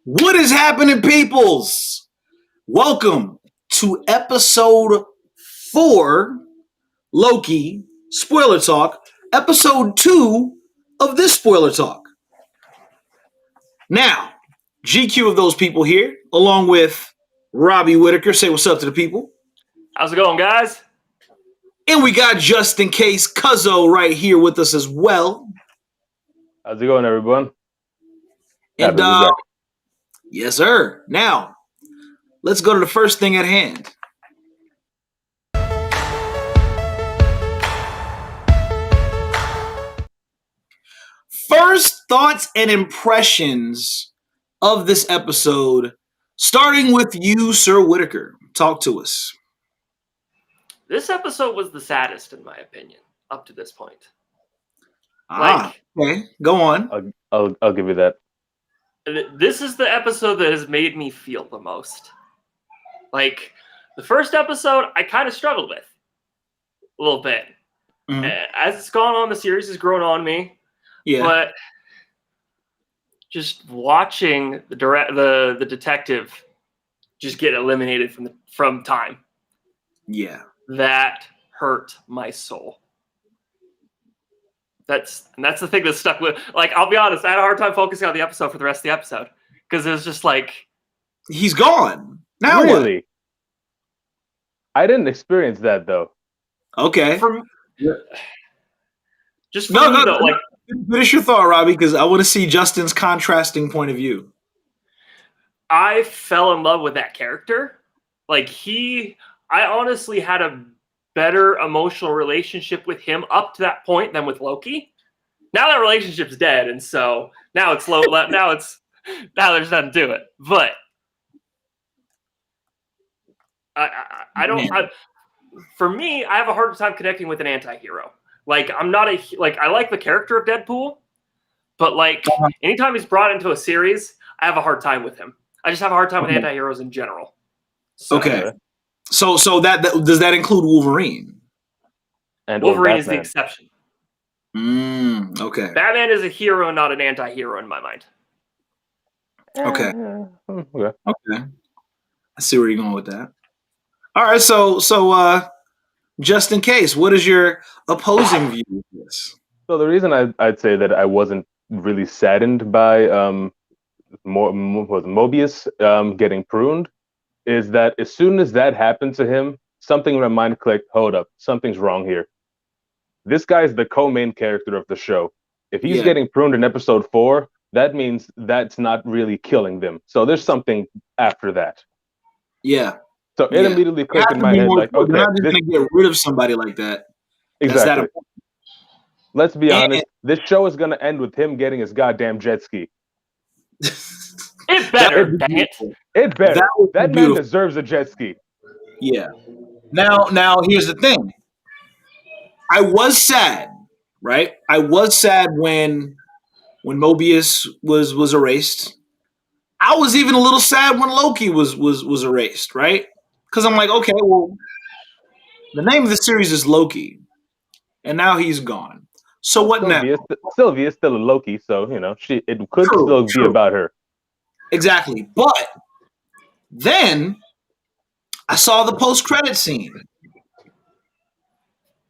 What is happening, peoples? Welcome to episode 4, Loki, Spoiler Talk, episode 2 of this Spoiler Talk. Now, GQ of those people here, along with Robbie Whitaker. Say what's up to the people. How's it going, guys? And we got Just In Case Cuzzo right here with us as well. How's it going, everyone? And yes, sir. Now, let's go to the first thing at hand. First thoughts and impressions of this episode, starting with you, Sir Whitaker. Talk to us. This episode was the saddest, in my opinion, up to this point. Okay, go on. I'll give you that. This is the episode that has made me feel the most. Like, the first episode, I kind of struggled with a little bit. Mhm. As it's gone on, the series has grown on me. Yeah, But just watching the detective just get eliminated from time, yeah. that hurt my soul. That's the thing that stuck with. Like, I'll be honest, I had a hard time focusing on the episode for the rest of the episode because it was just like, He's gone. Now Really? I didn't experience that though. what? Okay. Just for me though, like, Finish your thought, Robbie, because I want to see Justin's contrasting point of view. I fell in love with that character. Like, I honestly had a better emotional relationship with him up to that point than with Loki. Now that relationship's dead, and so now it's low. now there's nothing to it. But I don't. For me, I have a harder time connecting with an anti-hero. Like, I'm not I like the character of Deadpool, but like anytime he's brought into a series, I have a hard time with him. I just have a hard time with anti-heroes in general. So, Okay. So that does that include Wolverine? And Wolverine is the exception. Okay. Batman is a hero, not an anti-hero in my mind. Okay. Okay. Okay. I see where you're going with that. All right. So just in case, what is your opposing view of this? So the reason I'd say that I wasn't really saddened by Mobius getting pruned is that as soon as that happened to him, something in my mind clicked. Hold up, something's wrong here. This guy's the co-main character of the show. If he's getting pruned in episode 4, that means that's not really killing them. So there's something after that. Yeah. So it immediately clicked in my head, like, okay, you're not just going to get rid of somebody like that. Exactly. Let's be honest. This show is going to end with him getting his goddamn jet ski. It better, dang it. It better. That man deserves a jet ski. Yeah. Now here's the thing. I was sad, right? I was sad when Mobius was erased. I was even a little sad when Loki was erased, right? Because I'm like, okay, well, the name of the series is Loki, and now he's gone. So what now? Sylvia is still a Loki, so it could still be about her. Exactly, but then I saw the post-credit scene.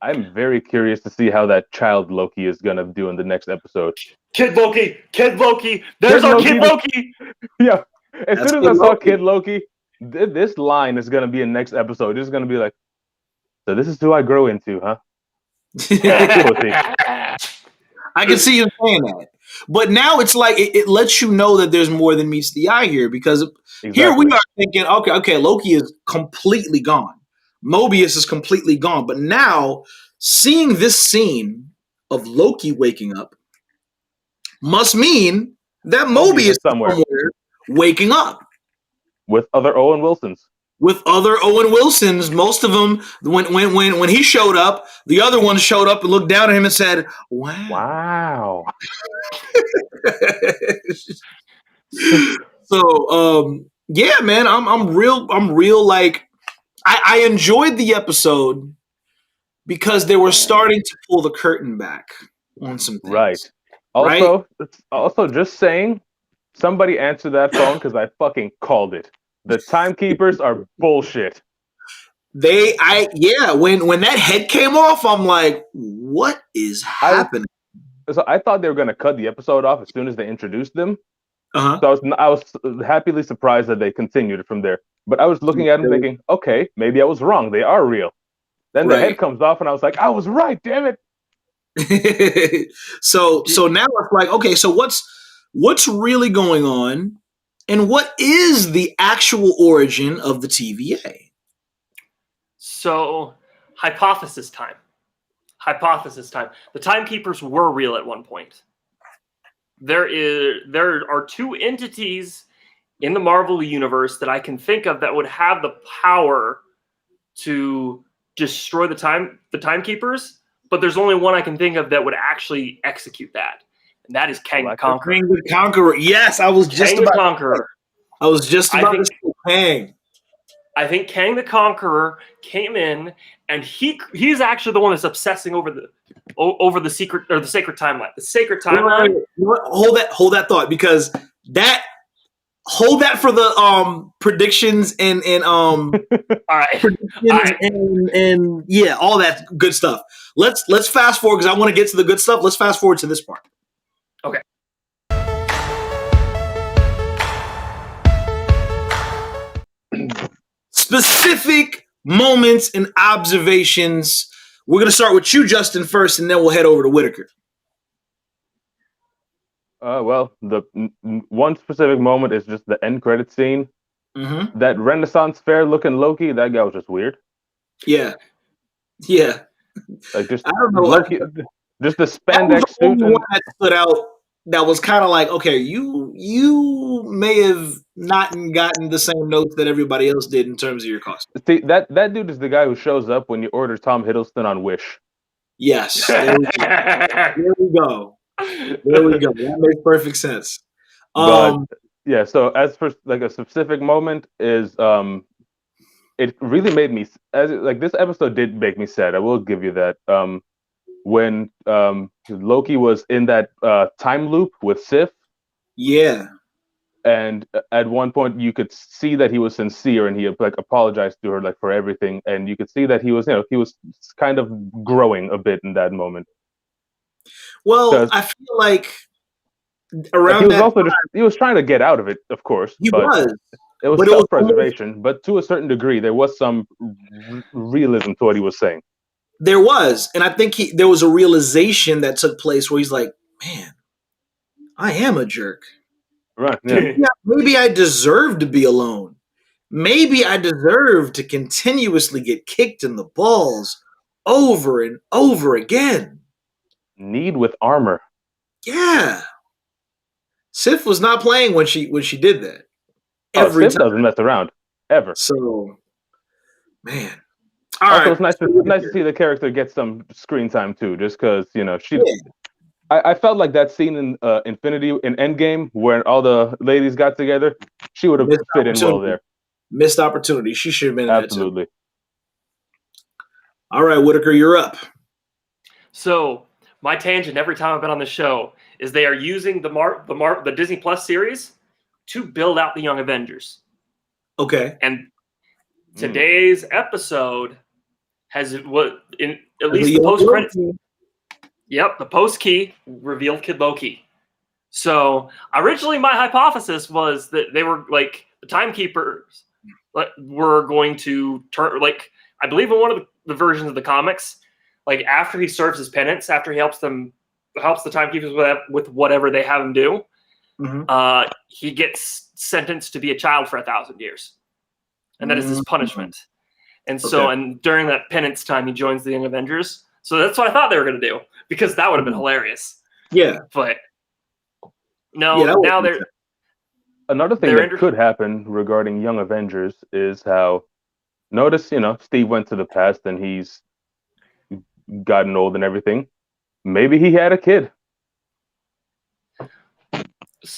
I'm very curious to see how that child Loki is gonna do in the next episode. Kid Loki, there's our Kid Loki. Yeah, as soon as I saw Kid Loki, this line is gonna be in next episode. It's gonna be like, so this is who I grow into, huh? I can see you saying that, but now it's like it lets you know that there's more than meets the eye here, because here we are thinking, okay, Loki is completely gone. Mobius is completely gone. But now, seeing this scene of Loki waking up must mean that Mobius is somewhere waking up. With other Owen Wilsons. Most of them, when he showed up, the other ones showed up and looked down at him and said, "Wow." So, yeah, man, I'm real like, I enjoyed the episode because they were starting to pull the curtain back on some things. Right. Also, just saying, Somebody answer that phone because I fucking called it. The timekeepers are bullshit. When that head came off, I'm like, what is happening? So I thought they were gonna cut the episode off as soon as they introduced them. Uh-huh. So I was happily surprised that they continued it from there. But I was looking at them thinking, okay, maybe I was wrong. They are real. Then the head comes off, and I was like, I was right. Damn it. So now it's like, okay, so what's really going on, and what is the actual origin of the TVA? So, hypothesis time. The timekeepers were real at one point. There are two entities in the Marvel universe that I can think of that would have the power to destroy the timekeepers, but there's only one I can think of that would actually execute that, and that is Kang the Conqueror. Kang the Conqueror. Yes, I was just about Conqueror. I was just about to say Kang. I think Kang the Conqueror came in, and he's actually the one that's obsessing over the secret or the sacred timeline. The sacred timeline. Hold that thought, because hold that for the predictions and all right. And yeah, all that good stuff. Let's fast forward, because I want to get to the good stuff. Let's fast forward to this part. Okay. Specific moments and observations. We're going to start with you, Justin, first, and then we'll head over to Whitaker. Well, the one specific moment is just the end credit scene. Mm-hmm. That Renaissance fair looking Loki, that guy was just weird. Yeah. Like, just I don't know. Loki, just the spandex suit. One that stood out. That was kind of like, okay, you may have not gotten the same notes that everybody else did in terms of your costume. See, that dude is the guy who shows up when you order Tom Hiddleston on Wish. Yes. There we go. That makes perfect sense. Yeah, so as for like a specific moment is it really made me this episode did make me sad. I will give you that. When Loki was in that time loop with Sif. Yeah. And at one point you could see that he was sincere, and he like apologized to her like for everything, and you could see that he was kind of growing a bit in that moment. Well, I feel like around he was trying to get out of it, of course. It was self-preservation, but to a certain degree there was some realism to what he was saying. There was, and I think there was a realization that took place where he's like, man, I am a jerk. Right. Yeah. Maybe I deserve to be alone. Maybe I deserve to continuously get kicked in the balls over and over again. Need with armor. Yeah. Sif was not playing when she did that. Sif doesn't mess around ever. So, man. Also, it's nice to see the character get some screen time too, just because she. Yeah. I felt like that scene in Infinity in Endgame where all the ladies got together, she would have fit in well there. Missed opportunity. She should have been in absolutely. That too. All right, Whitaker, you're up. So my tangent every time I've been on the show is they are using the Disney Plus series to build out the Young Avengers. Okay. And today's episode has at least the post credits. Yep, the post key revealed Kid Loki. So originally, my hypothesis was that they were like the timekeepers were going to turn. Like I believe in one of the versions of the comics, like after he serves his penance, after he helps the timekeepers with whatever they have him do, he gets sentenced to be a child for 1,000 years, and that is his punishment. And so, and during that penance time, he joins the Young Avengers. So that's what I thought they were going to do, because that would have been hilarious. Yeah. But no, now they're... Another thing that could happen regarding Young Avengers is how, notice, Steve went to the past and he's gotten old and everything. Maybe he had a kid.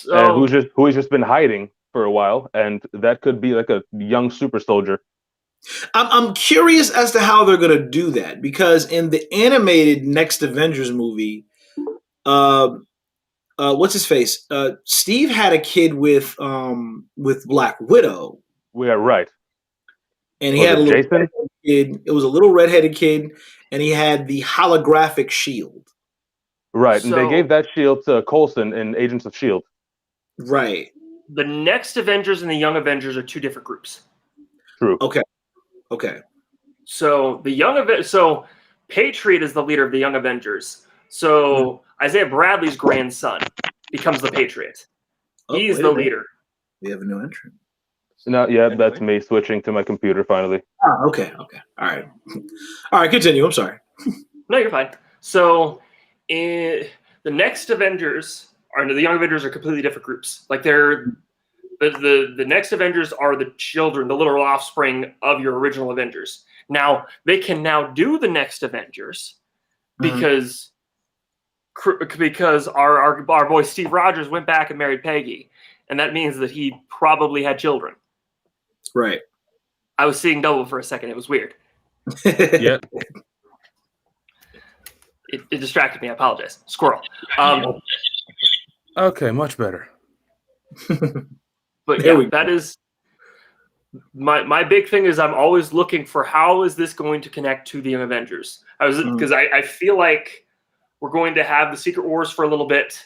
Who has just been hiding for a while, and that could be like a young super soldier. I'm curious as to how they're going to do that, because in the animated Next Avengers movie, what's his face? Steve had a kid with Black Widow, We are right. and he Was had a it little Jason? kid. It was a little redheaded kid, and he had the holographic shield. Right, and they So- gave that shield to Coulson in Agents of Shield. Right. The next Avengers and the Young Avengers are two different groups. True. Okay. So so Patriot is the leader of the Young Avengers. So Isaiah Bradley's grandson becomes the Patriot. Oh, He's wait the a minute. leader. We have a new entrant. No, yeah, that's me switching to my computer finally. Ah, okay. All right. All right. Continue. I'm sorry. No, you're fine. So the next Avengers the Young Avengers are completely different groups. Like they're the next Avengers are the children, the literal offspring of your original Avengers. Now they can now do the next Avengers because our boy Steve Rogers went back and married Peggy, and that means that he probably had children. Right. I was seeing double for a second. It was weird. Yeah. It distracted me. I apologize. Squirrel. Okay, much better. But There yeah, we go. that is my big thing is I'm always looking for how is this going to connect to the Young Avengers? Because I feel like we're going to have the Secret Wars for a little bit,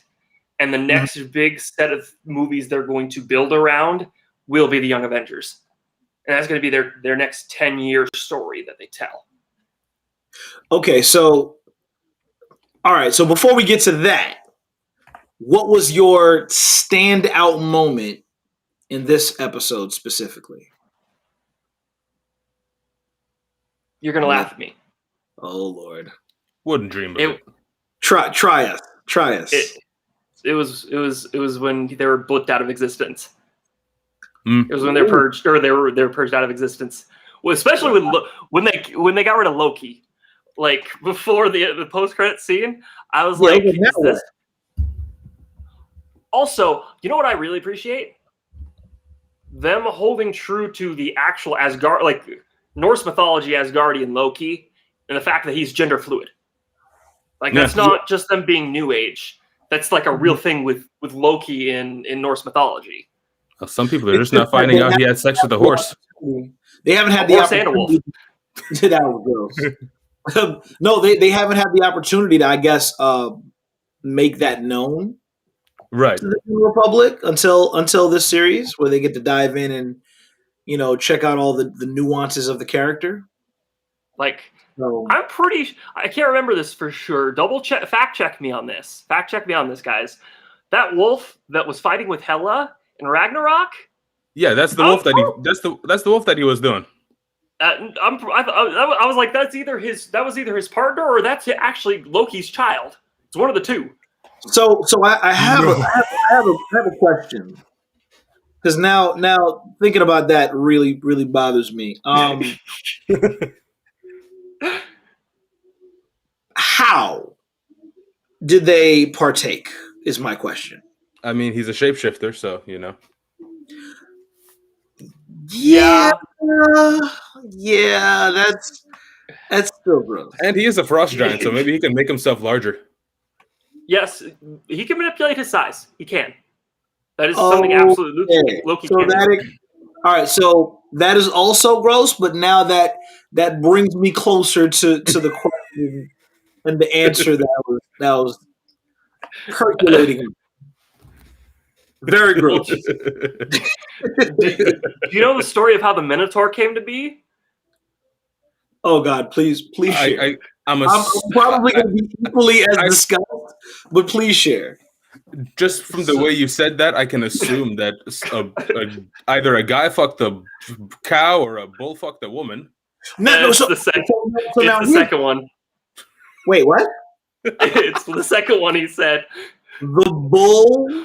and the next big set of movies they're going to build around will be the Young Avengers. And that's going to be their next 10-year story that they tell. Okay. So, all right. So before we get to that, what was your standout moment in this episode specifically? You're going to laugh at me. Oh Lord. Wouldn't dream of It- it. Try us. It was when they were blipped out of existence. Mm. It was when they were purged, or they were purged out of existence. Well, especially when they got rid of Loki, like before the post credit scene, I was like, okay, now is this? Also, you know what I really appreciate? Them holding true to the actual Asgard, like Norse mythology Asgardian Loki, and the fact that he's gender fluid. Like that's not just them being New Age. That's like a real thing with Loki in Norse mythology. Well, some people are just not finding out he had sex with a horse. They haven't had A the horse and a wolf. opportunity. That was gross. No, they haven't had the opportunity to, I guess, make that known Right. to the Republic until this series, where they get to dive in and check out all the nuances of the character. Like So, I can't remember this for sure. Fact check me on this. Fact check me on this, guys. That wolf that was fighting with Hela in Ragnarok. Yeah, that's the wolf that's the wolf that he was doing. I was like, that was either his partner or that's actually Loki's child. It's one of the two. so I have a question, because now thinking about that really bothers me. How did they partake? Is my question. I mean, he's a shapeshifter, so Yeah, that's still gross. And he is a frost giant, so maybe he can make himself larger. Yes, he can manipulate his size. He can. That is something absolutely Loki So can do. all right, so that is also gross, but now that brings me closer to the question and the answer that was percolating. Very gross. Do you know the story of how the Minotaur came to be? Oh God, please share. I'm probably going to be equally as disgusted, but please share. Just from the way you said that, I can assume that either a guy fucked a cow or a bull fucked a woman. It's the second one. Wait, what? It's the second one he said. The bull?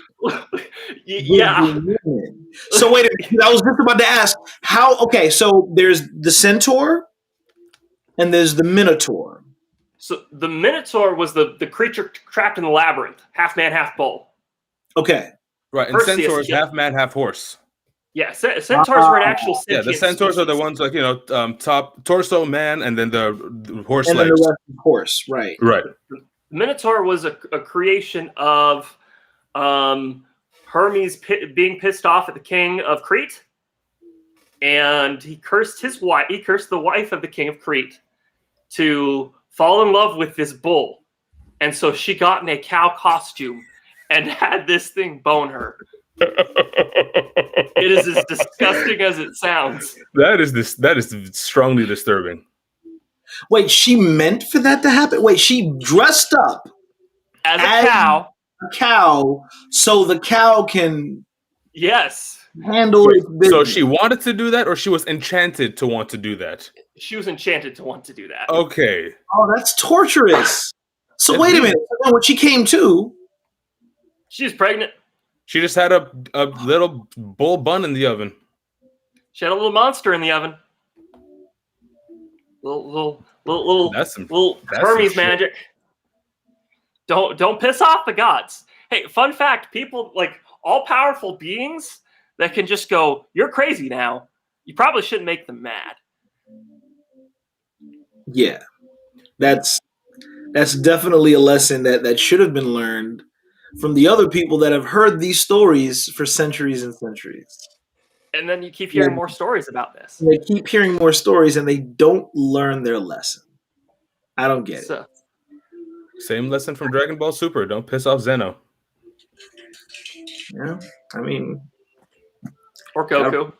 Yeah. So wait a minute. I was just about to ask how. Okay, so there's the centaur and there's the minotaur. So the Minotaur was the creature trapped in the labyrinth, half man, half bull. Okay. Right, and Perseus, centaurs yeah. half man, half horse. Yeah, centaurs were an actual Yeah, sentient the centaurs are the species. ones like top torso man, and then the horse And then legs. the rest is horse, right? Right. Minotaur was a creation of Hermes being pissed off at the king of Crete, and he cursed his wife. He cursed the wife of the king of Crete to fall in love with this bull, and so she got in a cow costume and had this thing bone her. It is as disgusting as it sounds. That is strongly disturbing. Wait, she meant for that to happen? Wait, she dressed up As a cow. a cow so the cow can Yes. handle its business. So she wanted to do that, or she was enchanted to want to do that? She was enchanted to want to do that. Okay. Oh, that's torturous. So wait a minute. So then when she came to, She was pregnant. She just had a little bull bun in the oven. She had a little monster in the oven. Little That's Hermes some magic. Don't piss off the gods. Hey, fun fact: people like all-powerful beings that can just go, "You're crazy now." You probably shouldn't make them mad. yeah, that's definitely a lesson that should have been learned from the other people that have heard these stories for centuries and centuries. And then you keep hearing Yeah. more stories about this. They keep hearing more stories and they don't learn their lesson. I don't get it. So, Same lesson from Dragon Ball Super. Don't piss off Zeno. Yeah, I mean, or Goku.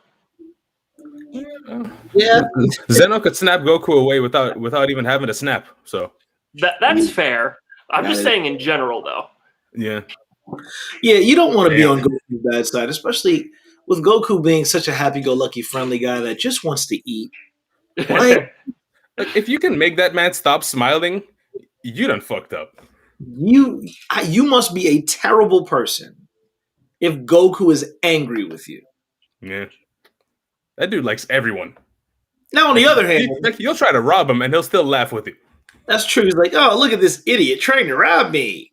yeah, Zeno could snap Goku away without even having to snap. So That's fair. I'm That just is- saying in general, though. yeah. yeah. You don't want to be Yeah. on Goku's bad side, especially with Goku being such a happy-go-lucky, friendly guy that just wants to eat. Like, Like, if you can make that man stop smiling, you done fucked up. you must be a terrible person if Goku is angry with you. Yeah. That dude likes everyone. Now, on the other hand, You'll try to rob him and he'll still laugh with you. that's true. He's like, oh, look at this idiot trying to rob me.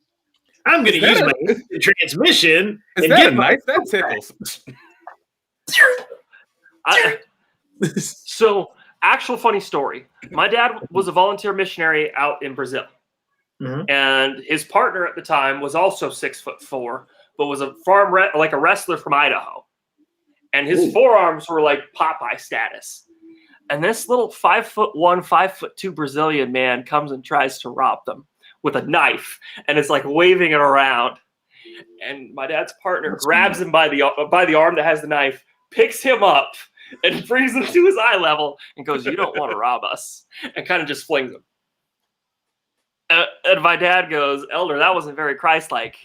I'm going to use my instant transmission Is and that get a my knife? That tickles. So, actual funny story. My dad was a volunteer missionary out in Brazil. Mhm. And his partner at the time was also 6'4", but was a like a wrestler from Idaho. And his Ooh. forearms were like Popeye status. And this little 5'1", 5'2" Brazilian man comes and tries to rob them with a knife, and it's like waving it around. And my dad's partner grabs him by the arm that has the knife, picks him up, and brings him to his eye level, and goes, "You don't want to rob us," and kind of just flings him. And my dad goes, "Elder, that wasn't very Christ-like."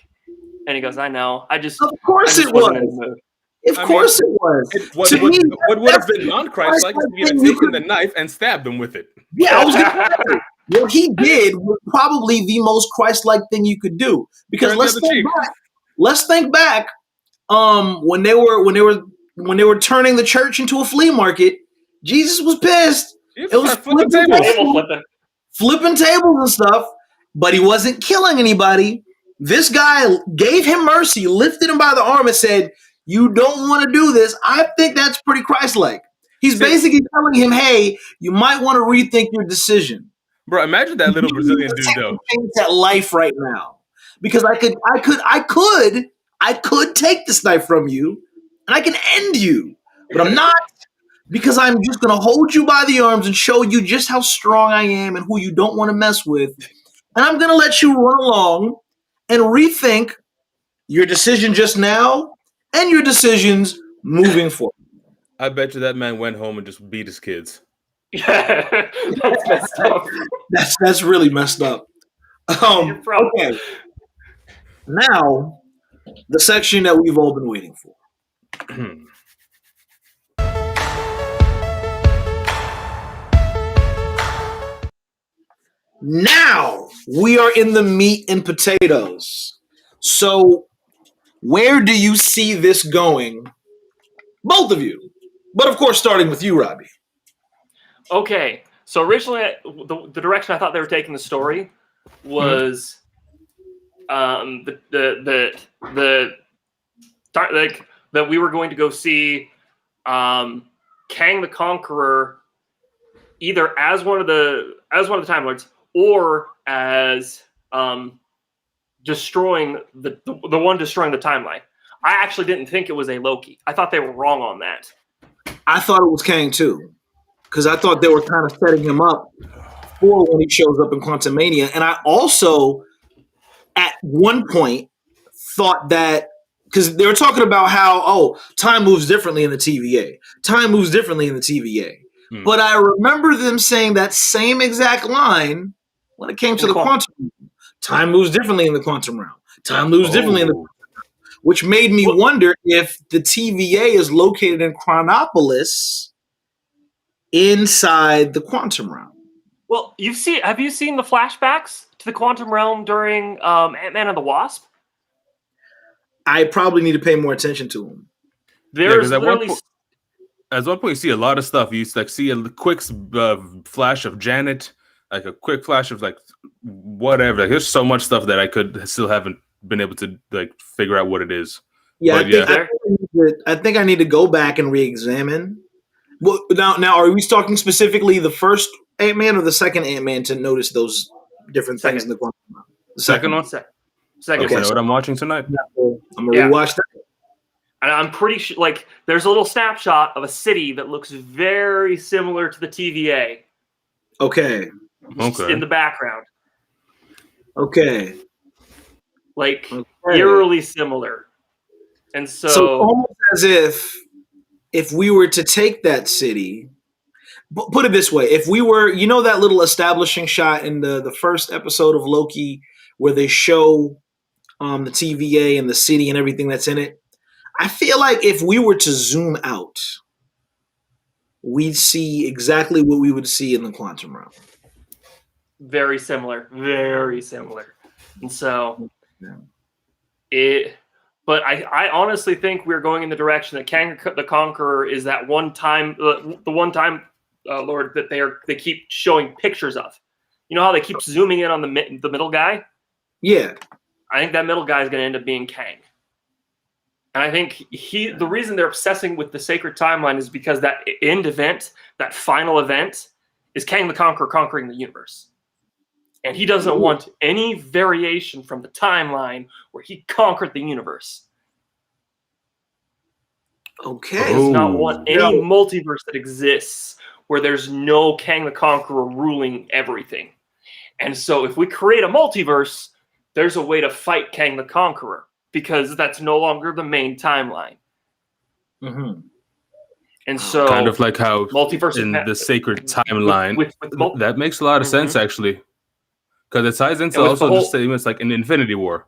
And he goes, "I know. Of course it was. Of course it was. What To me, would have been non-Christ-like is if he had taken the knife and stabbed him with it. Yeah, I was gonna say, what he did was probably the most Christ-like thing you could do. Because Turn the let's other think cheek. back. Let's think back. When they were turning the church into a flea market, Jesus was pissed. You It was start flipping flipping tables. Table flipping. flipping tables and stuff, but he wasn't killing anybody. This guy gave him mercy, lifted him by the arm, and said, "You don't want to do this." I think that's pretty Christ-like. He's basically telling him, "Hey, you might want to rethink your decision." Bro, imagine that little Brazilian dude though. Things at life right now, because I could take this knife from you, and I can end you, but I'm not, because I'm just gonna hold you by the arms and show you just how strong I am and who you don't want to mess with, and I'm gonna let you run along and rethink your decision just now and your decisions moving forward. I bet you that man went home and just beat his kids. Yeah, that's messed up. That's really messed up. You're probably- Okay. Now, the section that we've all been waiting for. Now we are in the meat and potatoes. So, where do you see this going? Both of you. But of course, starting with you, Robbie. Okay, so originally, the direction I thought they were taking the story was that we were going to go see Kang the Conqueror either as one of the Time Lords or as destroying the one destroying the timeline. I actually didn't think it was a Loki. I thought they were wrong on that. I thought it was Kang too, because I thought they were kind of setting him up for when he shows up in Quantumania. And I also, at one point, thought that because they were talking about how time moves differently in the TVA, time moves differently in the TVA. But I remember them saying that same exact line when it came to the quantum realm. Time moves differently in the quantum realm. Time moves differently in the quantum realm, which made me wonder if the TVA is located in Chronopolis inside the quantum realm. Well, have you seen the flashbacks to the quantum realm during Ant-Man and the Wasp? I probably need to pay more attention to them. There's literally... At one point, you see a lot of stuff. You see a quick flash of Janet, like a quick flash of like whatever. Like, there's so much stuff that I still haven't been able to like figure out what it is. Yeah, I think I need to go back and re-examine. Well, now, are we talking specifically the first Ant-Man or the second Ant-Man to notice those different things in the quantum realm? The second one. Second. Okay, so what I'm watching tonight. I'm gonna rewatch that. And I'm pretty sure, like, there's a little snapshot of a city that looks very similar to the TVA. Okay. In the background. Okay. Like, eerily similar. And so almost as if we were to take that city, put it this way, if we were, that little establishing shot in the first episode of Loki where they show the TVA and the city and everything that's in it, I feel like if we were to zoom out, we'd see exactly what we would see in the quantum realm. Very similar. And so but I honestly think we're going in the direction that Kang the Conqueror is that one time, the one time Lord that they keep showing pictures of. You know how they keep zooming in on the middle guy? Yeah. I think that middle guy is going to end up being Kang. And I think the reason they're obsessing with the sacred timeline is because that end event, that final event, is Kang the Conqueror conquering the universe. And he doesn't want any variation from the timeline where he conquered the universe. Okay. He does not want any multiverse that exists where there's no Kang the Conqueror ruling everything. And so if we create a multiverse, there's a way to fight Kang the Conqueror, because that's no longer the main timeline. Mm-hmm. And so, kind of like how multiverse in the sacred timeline, that makes a lot of sense actually, because it ties into also the statements like in Infinity War.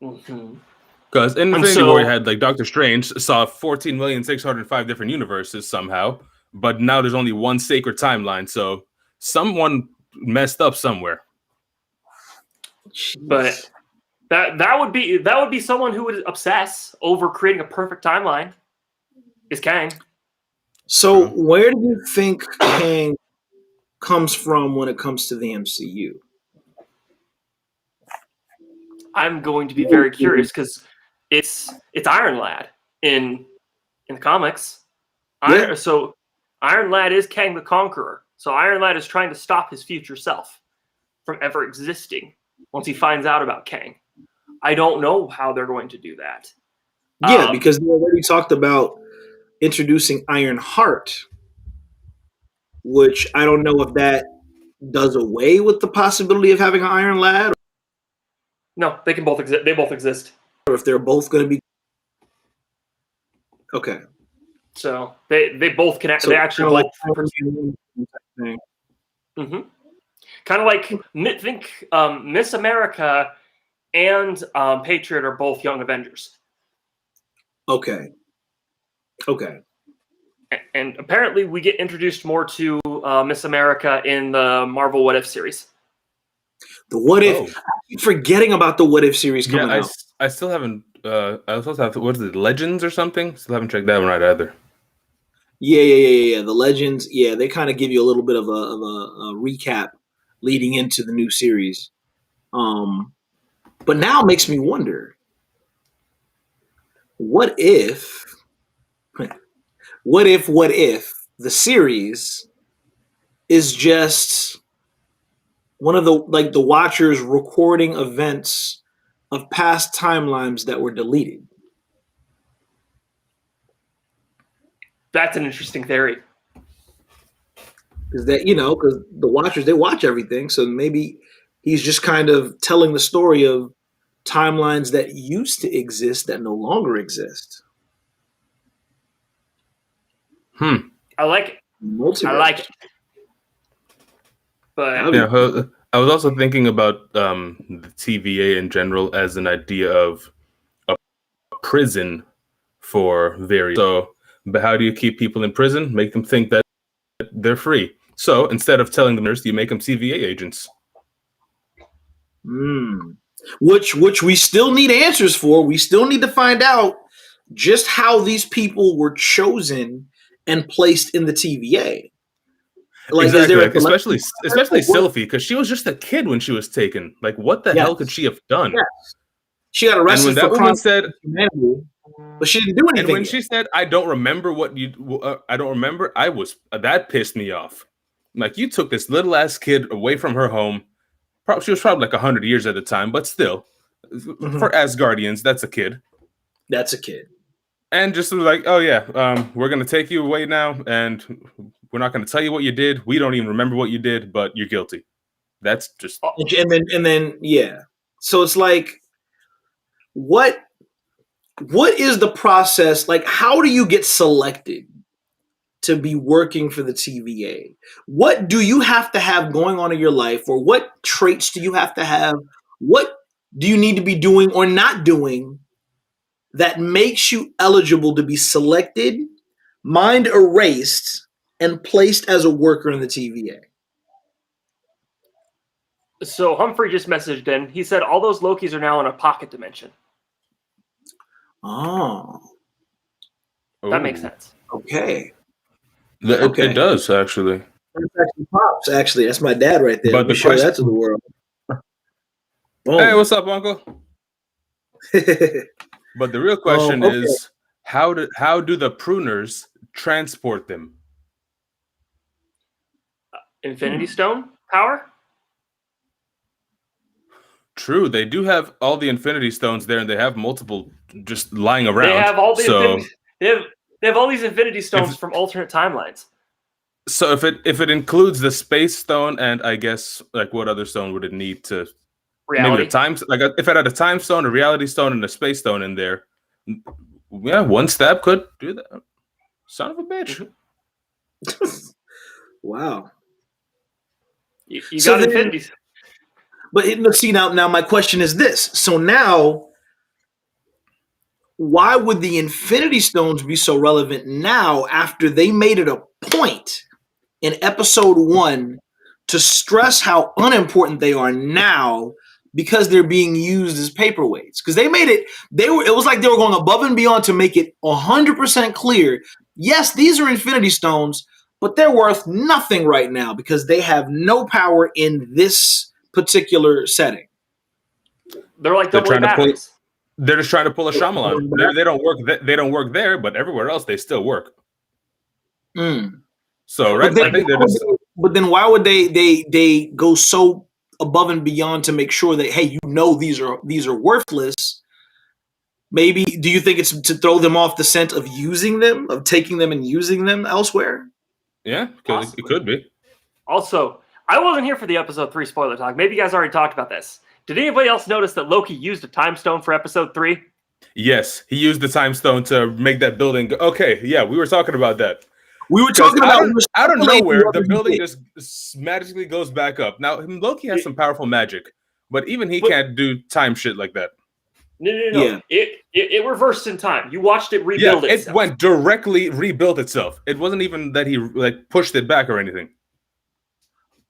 Because in Infinity War, you had like Doctor Strange saw 14,605,000 different universes somehow, but now there's only one sacred timeline. So someone messed up somewhere. But that would be someone who would obsess over creating a perfect timeline. Is Kang. So where do you think Kang comes from when it comes to the MCU? I'm going to be very curious because it's Iron Lad in the comics. So Iron Lad is Kang the Conqueror. So Iron Lad is trying to stop his future self from ever existing once he finds out about Kang. I don't know how they're going to do that. Yeah, because they already talked about introducing Iron Heart, which I don't know if that does away with the possibility of having an Iron Lad. No, they can both exist. They both exist. Or if they're both going to be okay. So they both can. So they actually both. Mm-hmm. Kind of like think Miss America and Patriot are both Young Avengers. Okay. And apparently we get introduced more to Miss America in the Marvel What If series. The What If? I keep forgetting about the What If series coming out. I still haven't. I was supposed to have, what is it, Legends or something? Still haven't checked that one out either. Yeah. The Legends, they kind of give you a little bit of a recap leading into the new series. But now it makes me wonder, what if the series is just one of the Watchers recording events of past timelines that were deleted. That's an interesting theory. Because because the Watchers, they watch everything, so maybe he's just kind of telling the story of timelines that used to exist that no longer exist. I like it. Multiverse. I like it. But Yeah, I was also thinking about the TVA in general as an idea of a prison for various. So, but how do you keep people in prison? Make them think that they're free. So instead of telling them nurse, you make them TVA agents. Which we still need answers for. We still need to find out just how these people were chosen and placed in the TVA. Like, exactly, like, especially Sylvie, because she was just a kid when she was taken. Like, what the hell could she have done? Yes. She got arrested and when for that woman said, humanity, but she didn't do anything. And when she said, "I don't remember what you," I don't remember. I was that pissed me off. Like, you took this little ass kid away from her home. She was probably like 100 years at the time, but still, for Asgardians, that's a kid. That's a kid. And just was like, oh yeah, we're gonna take you away now, and we're not gonna tell you what you did. We don't even remember what you did, but you're guilty. That's just and then yeah. So it's like, what is the process? Like, how do you get selected to be working for the TVA? What do you have to have going on in your life, or what traits do you have to have? What do you need to be doing or not doing that makes you eligible to be selected, mind erased, and placed as a worker in the TVA? So Humphrey just messaged in. He said all those Lokis are now in a pocket dimension. Oh. That makes sense. Okay. It does, actually. That's actually Pops, actually. That's my dad right there. But Let me the show question- that to the world. Boom. Hey, what's up, Uncle? But the real question is, how do the pruners transport them? Infinity Stone power? True, they do have all the Infinity Stones there, and they have multiple just lying around. They have all the so, they have all these Infinity Stones from alternate timelines. So if it includes the Space Stone, and I guess, like, what other stone would it need to? Reality. Maybe the time, like, if it had a Time Stone, a Reality Stone, and a Space Stone in there, yeah, one stab could do that. Son of a bitch. Wow. You got Infinities. But see, now my question is this. So now, why would the Infinity Stones be so relevant now after they made it a point in episode 1 to stress how unimportant they are now because they're being used as paperweights? Because it was like they were going above and beyond to make it 100% clear. Yes, these are Infinity Stones, but they're worth nothing right now because they have no power in this particular setting. They're like double batteries. They're just trying to pull a Shyamalan. They don't work. They don't work there, but everywhere else they still work. So right, I think they're just. But then why would they go so above and beyond to make sure that, hey, these are worthless? Maybe, do you think it's to throw them off the scent of using them, of taking them and using them elsewhere? Yeah, because it could be. Also, I wasn't here for the episode 3 spoiler talk. Maybe you guys already talked about this. Did anybody else notice that Loki used a time stone for episode 3? Yes, he used the time stone to make that building go. Okay, yeah, we were talking about that. We were talking about out of nowhere, the building just magically goes back up. Now, Loki has some powerful magic, but even he can't do time shit like that. No. Yeah. It reversed in time. You watched it rebuild itself. It went directly rebuilt itself. It wasn't even that he pushed it back or anything.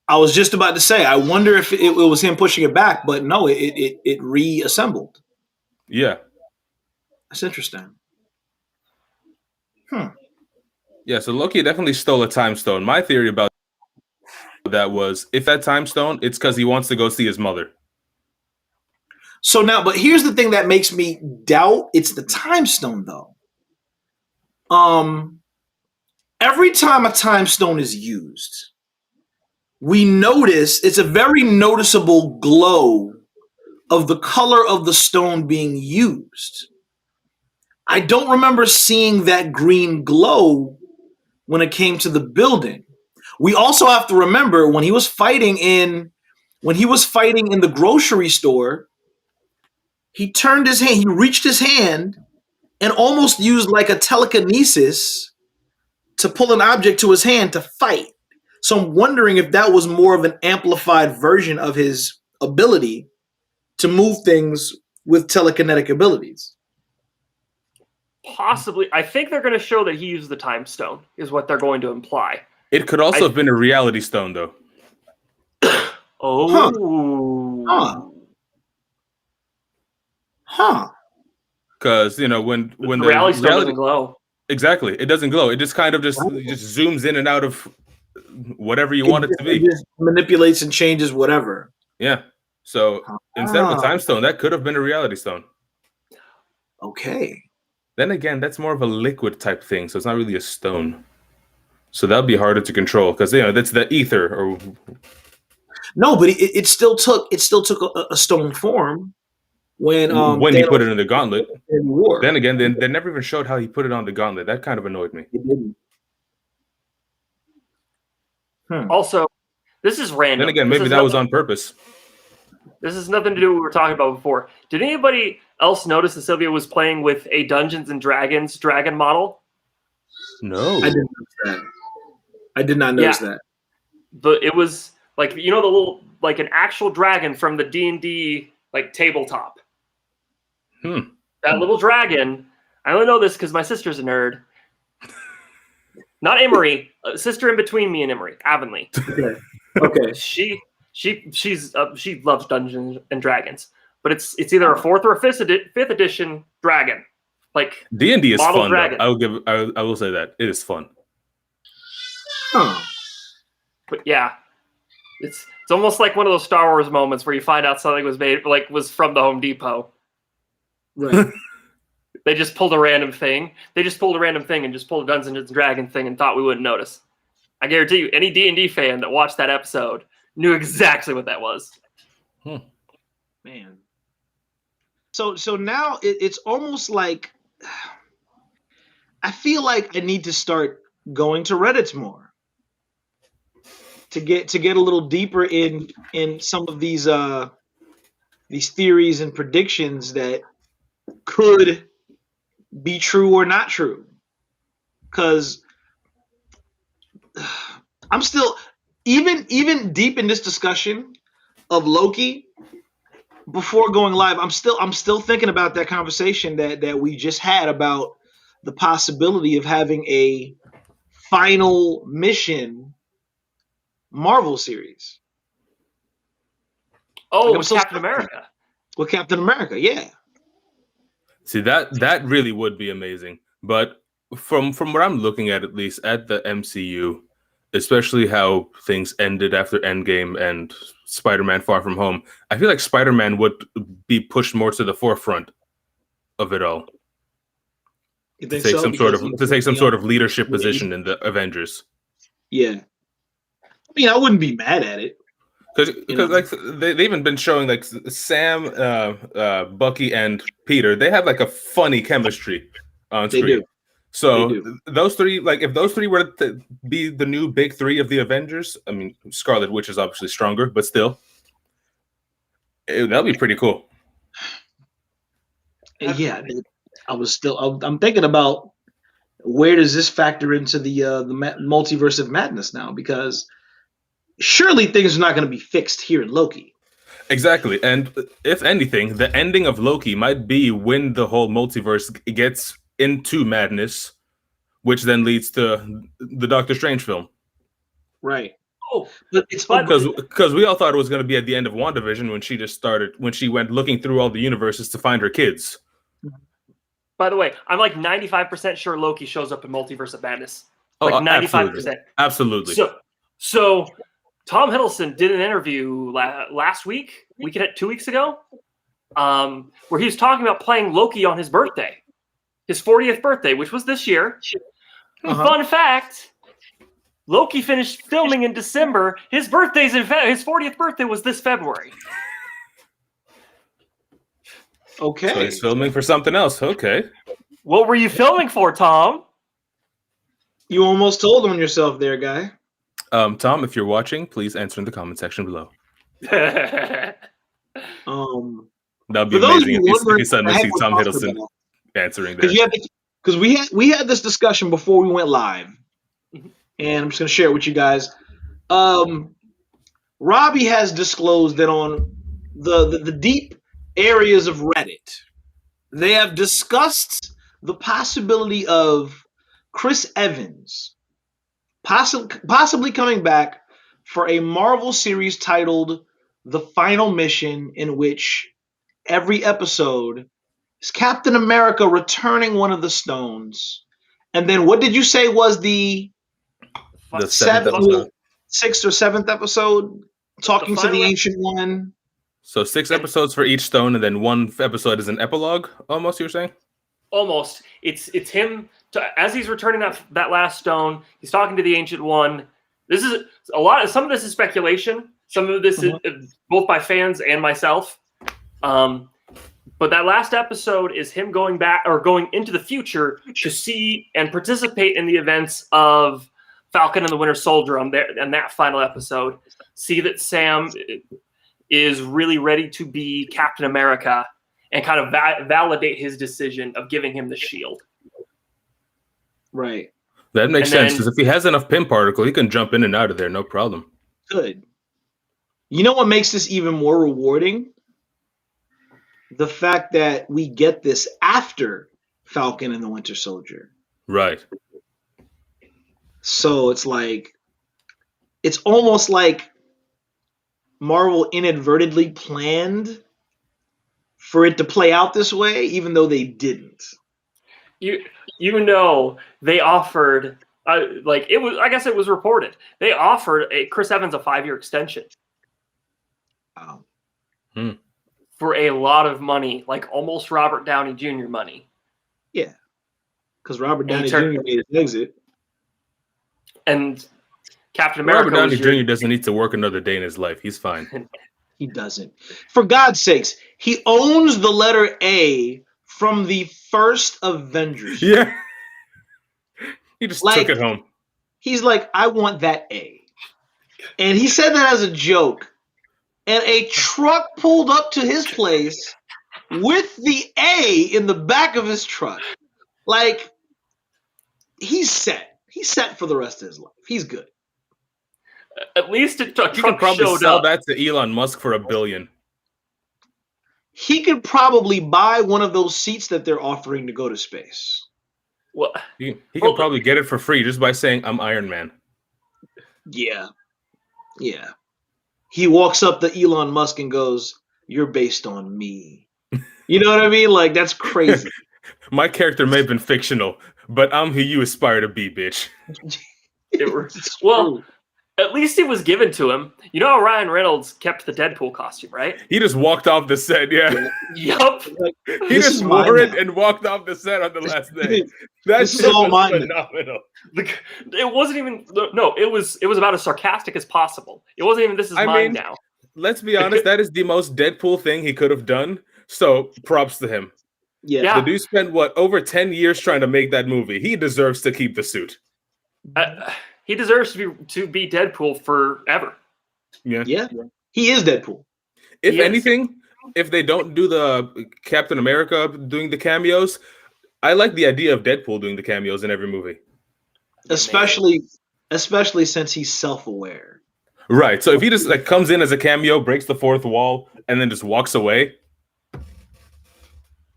I was just about to say, I wonder if it was him pushing it back, but no, it reassembled. Yeah. That's interesting. Yeah, so Loki definitely stole a time stone. My theory about that was, if that time stone, it's because he wants to go see his mother. So now, but here's the thing that makes me doubt it's the time stone, though. Every time a time stone is used, we notice it's a very noticeable glow of the color of the stone being used. I don't remember seeing that green glow when it came to the building. We also have to remember when he was fighting in the grocery store, he turned his hand, he reached his hand and almost used like a telekinesis to pull an object to his hand to fight. So I'm wondering if that was more of an amplified version of his ability to move things with telekinetic abilities. Possibly. I think they're going to show that he used the time stone, is what they're going to imply. It could also have been a reality stone, though. Oh. Huh. Because when the reality stone doesn't glow. Exactly, it doesn't glow. It just kind of just zooms in and out of whatever you want it to be. It just manipulates and changes whatever. Yeah. So instead of a time stone, that could have been a reality stone. Okay. Then again, that's more of a liquid type thing, so it's not really a stone. So that'd be harder to control because that's the ether. Or no, but it still took a stone form when he put it in the gauntlet. In war. Then again, they never even showed how he put it on the gauntlet. That kind of annoyed me. It didn't. Also, this is random. Then again, maybe that was on purpose. This has nothing to do with what we were talking about before. Did anybody else notice that Sylvia was playing with a Dungeons and Dragons dragon model? No. I didn't notice that. I did not notice that. But it was like, the little, like an actual dragon from the D&D like tabletop. That little dragon, I only know this because my sister's a nerd. Not Emery, sister in between me and Emery, Avonlea. Okay. She loves Dungeons and Dragons, but it's either a 4th or a 5th edition dragon. Like D&D is fun. I will say that it is fun. Huh. But yeah, it's almost like one of those Star Wars moments where you find out something was from the Home Depot. Right. They just pulled a random thing. And just pulled a Dungeons and Dragons thing and thought we wouldn't notice. I guarantee you, any D&D fan that watched that episode knew exactly what that was. Man. So now it's almost like I feel like I need to start going to Reddit more to get a little deeper in some of these theories and predictions that could be true or not true. Because I'm still even deep in this discussion of Loki. Before going live, I'm still thinking about that conversation that we just had about the possibility of having a final mission Marvel series. Oh, with Captain America. With Captain America, yeah. See, that really would be amazing. But from what I'm looking at least at the MCU, especially how things ended after Endgame and Spider-Man Far From Home, I feel like Spider-Man would be pushed more to the forefront of it all. To take some sort of leadership position in the Avengers. Yeah. I mean, I wouldn't be mad at it. Because like they've even been showing like Sam, Bucky, and Peter, they have like a funny chemistry on screen. They do. So those three, like if those three were to be the new big three of the Avengers, I mean, Scarlet Witch is obviously stronger, but still, that'd be pretty cool. Yeah, I'm thinking about where does this factor into the multiverse of madness now? Because surely things are not going to be fixed here in Loki. Exactly, and if anything, the ending of Loki might be when the whole multiverse gets into madness, which then leads to the Doctor Strange film. Right. Oh, but it's because we all thought it was going to be at the end of WandaVision when she went looking through all the universes to find her kids. By the way, I'm like 95% sure Loki shows up in Multiverse of Madness. Like 95%. Absolutely. So Tom Hiddleston did an interview last week, 2 weeks ago, where he was talking about playing Loki on his birthday. His 40th birthday, which was this year. Fun fact, Loki finished filming in December. His birthday's his 40th birthday was this February. Okay. So he's filming for something else. Okay. What were you filming for, Tom? You almost told on yourself there, guy. Tom, if you're watching, please answer in the comment section below. That'd be For those of amazing you if wondering you suddenly what the see heck we're Tom talking Hiddleston about. answering there. Because we had this discussion before we went live, and I'm just gonna share it with you guys. Robbie has disclosed that on the deep areas of Reddit, they have discussed the possibility of Chris Evans possibly coming back for a Marvel series titled The Final Mission, in which every episode is Captain America returning one of the stones. And then what did you say was the seventh episode. sixth or seventh episode? Talking to the final Ancient One. So 6 episodes for each stone, and then 1 episode is an epilogue. Almost, you were saying? Almost. It's him as he's returning that last stone. He's talking to the Ancient One. This is some of this is speculation. Some of this is both by fans and myself. But that last episode is him going back or going into the future to see and participate in the events of Falcon and the Winter Soldier on that final episode. See that Sam is really ready to be Captain America and kind of validate his decision of giving him the shield. Right. That makes sense, because if he has enough pin particle, he can jump in and out of there, no problem. Good. You know what makes this even more rewarding? The fact that we get this after Falcon and the Winter Soldier. Right. So it's almost like Marvel inadvertently planned for it to play out this way, even though they didn't. They offered it was. I guess it was reported they offered Chris Evans a 5-year extension. Wow. For a lot of money, like almost Robert Downey Jr. money. Yeah, because Robert Downey Jr. made his exit, and Captain America. Robert Downey Jr. doesn't need to work another day in his life. He's fine. He doesn't. For God's sakes, he owns the letter A from the first Avengers. Yeah. He just took it home. He's like, I want that A. And he said that as a joke. And a truck pulled up to his place with the A in the back of his truck. Like, he's set. He's set for the rest of his life. He's good. At least a truck He could probably showed sell up. that to Elon Musk for $1 billion. He could probably buy one of those seats that they're offering to go to space. Well, He could probably get it for free just by saying, I'm Iron Man. Yeah. Yeah. He walks up to Elon Musk and goes, "You're based on me." You know what I mean? Like, that's crazy. My character may have been fictional, but I'm who you aspire to be, bitch. Well, at least it was given to him. You know how Ryan Reynolds kept the Deadpool costume, right? He just walked off the set, yeah. Yup. Like, He just wore it and walked off the set on the last day. This is all mine. Phenomenal. It wasn't even. No, it was about as sarcastic as possible. It wasn't even. This is mine now. Let's be honest. That is the most Deadpool thing he could have done. So props to him. Yeah. The dude spent over 10 years trying to make that movie. He deserves to keep the suit. He deserves to be Deadpool forever. Yeah. Yeah. He is Deadpool. If anything, if they don't do the Captain America doing the cameos, I like the idea of Deadpool doing the cameos in every movie. Especially since he's self-aware. Right. So if he just comes in as a cameo, breaks the fourth wall, and then just walks away,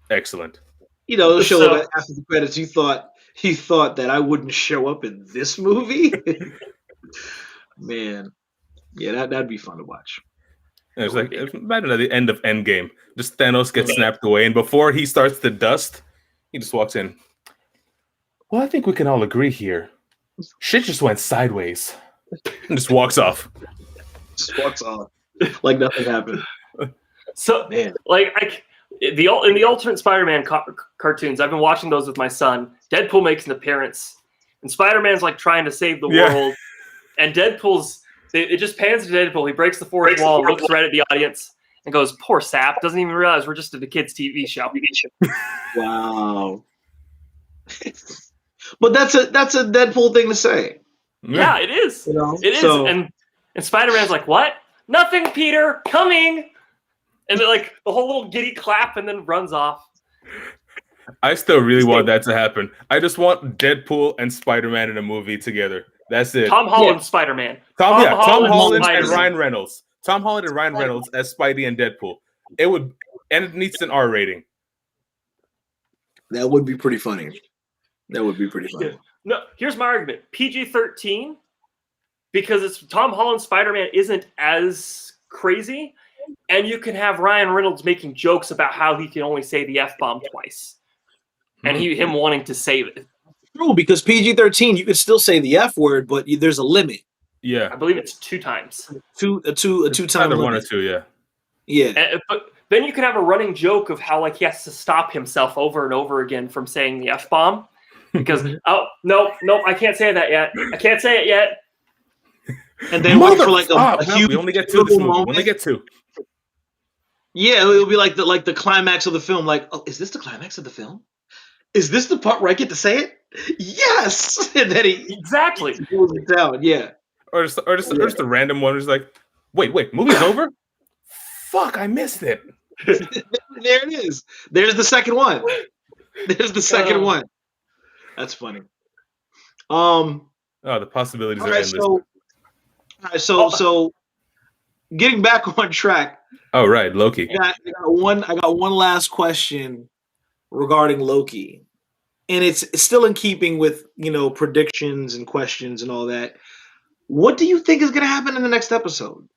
excellent. You know, show that after the credits, he thought that I wouldn't show up in this movie. Man, yeah, that'd be fun to watch. And it's like imagine at the end of Endgame, just Thanos gets snapped away, and before he starts to dust, he just walks in. Well, I think we can all agree here. Shit just went sideways, and just walks off. Just walks off like nothing happened. So, Man. in the Ultimate Spider-Man cartoons, I've been watching those with my son. Deadpool makes an appearance, and Spider-Man's like trying to save the world, And it just pans to Deadpool. He breaks the fourth wall, looks right at the audience, and goes, "Poor sap, doesn't even realize we're just at a kids' TV show." Wow. But that's a Deadpool thing to say. Yeah, it is. You know? It is. And Spider-Man's like, "What? Nothing, Peter. Coming." And then, like, the whole little giddy clap and then runs off. I still really want that to happen. I just want Deadpool and Spider-Man in a movie together. That's it. Tom Holland, Spider-Man. Tom Holland and Spider-Man. Ryan Reynolds. Tom Holland and Ryan Reynolds as Spidey and Deadpool. It needs an R rating. That would be pretty funny. No, here's my argument. PG-13, because it's Tom Holland Spider-Man isn't as crazy, and you can have Ryan Reynolds making jokes about how he can only say the F-bomb twice. And him wanting to save it. True, because PG-13, you could still say the F word, but there's a limit. Yeah. I believe it's 2 times. A two-time limit. 1 or 2, yeah. Yeah. But then you can have a running joke of how like he has to stop himself over and over again from saying the F-bomb. Because, no, I can't say that yet. I can't say it yet. And then wait for like a huge... We only get 2 this movie. We only get 2. Yeah, it'll be like the climax of the film. Like, oh, is this the climax of the film? Is this the part where I get to say it? Yes! And then he exactly pulls it down, yeah. Or just a random one who's like, wait, movie's over? Fuck, I missed it. There it is. There's the second one. One. That's funny. Oh, the possibilities are endless. So getting back on track. Oh, right, Loki. I got one last question regarding Loki. And it's still in keeping with, predictions and questions and all that. What do you think is going to happen in the next episode?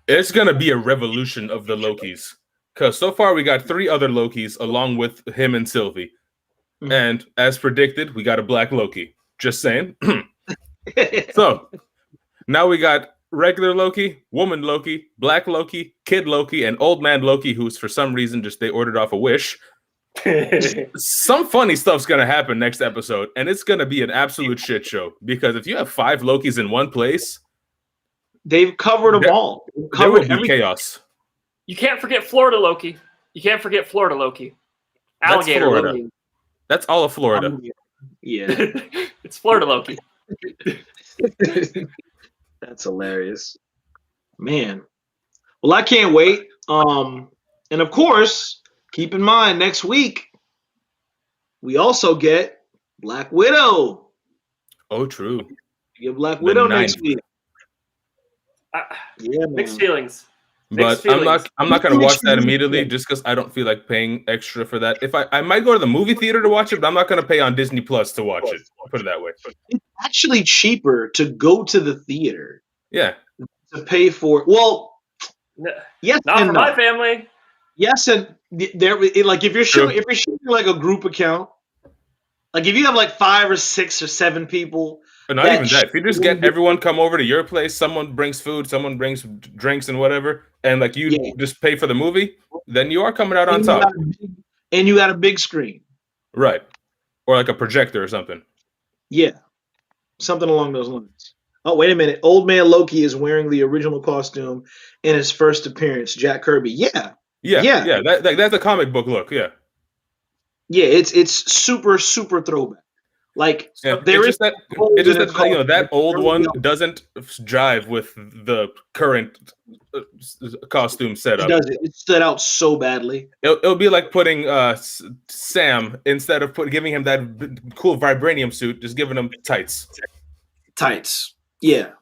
It's going to be a revolution of the Lokis. Because so far we got 3 other Lokis along with him and Sylvie. Mm-hmm. And as predicted, we got a black Loki. Just saying. So, now we got regular Loki, woman Loki, black Loki, kid Loki, and old man Loki, who's for some reason they ordered off a wish. Some funny stuff's gonna happen next episode, and it's gonna be an absolute shit show. Because if you have 5 Lokis in one place, they've covered them all. There will be chaos. You can't forget Florida Loki. Alligator Loki. That's all of Florida. Yeah, it's Florida Loki. That's hilarious, man. Well, I can't wait. And of course, keep in mind next week we also get Black Widow. Oh, true. We get Black Widow next week. Yeah, mixed feelings. But I'm not gonna watch that immediately just because I don't feel like paying extra for that. If I might go to the movie theater to watch it, but I'm not gonna pay on Disney Plus to watch it. Put it that way. It's actually cheaper to go to the theater. Yeah. To pay for yes, not for my family. Yes, and like if you're shooting like a group account, like if you have like 5 or 6 or 7 people. But not even that. If you just get everyone come over to your place, someone brings food, someone brings drinks and whatever, and like you just pay for the movie, then you are coming out on top. And you got a big screen. Right. Or like a projector or something. Yeah. Something along those lines. Oh, wait a minute. Old man Loki is wearing the original costume in his first appearance. Jack Kirby. Yeah. That's a comic book look. Yeah. Yeah, it's super, super throwback. Like there is that. It's just that that old one doesn't jive with the current costume setup. It doesn't. It stood out so badly. It'll be like putting Sam instead of giving him that cool vibranium suit, just giving him tights. Tights, yeah.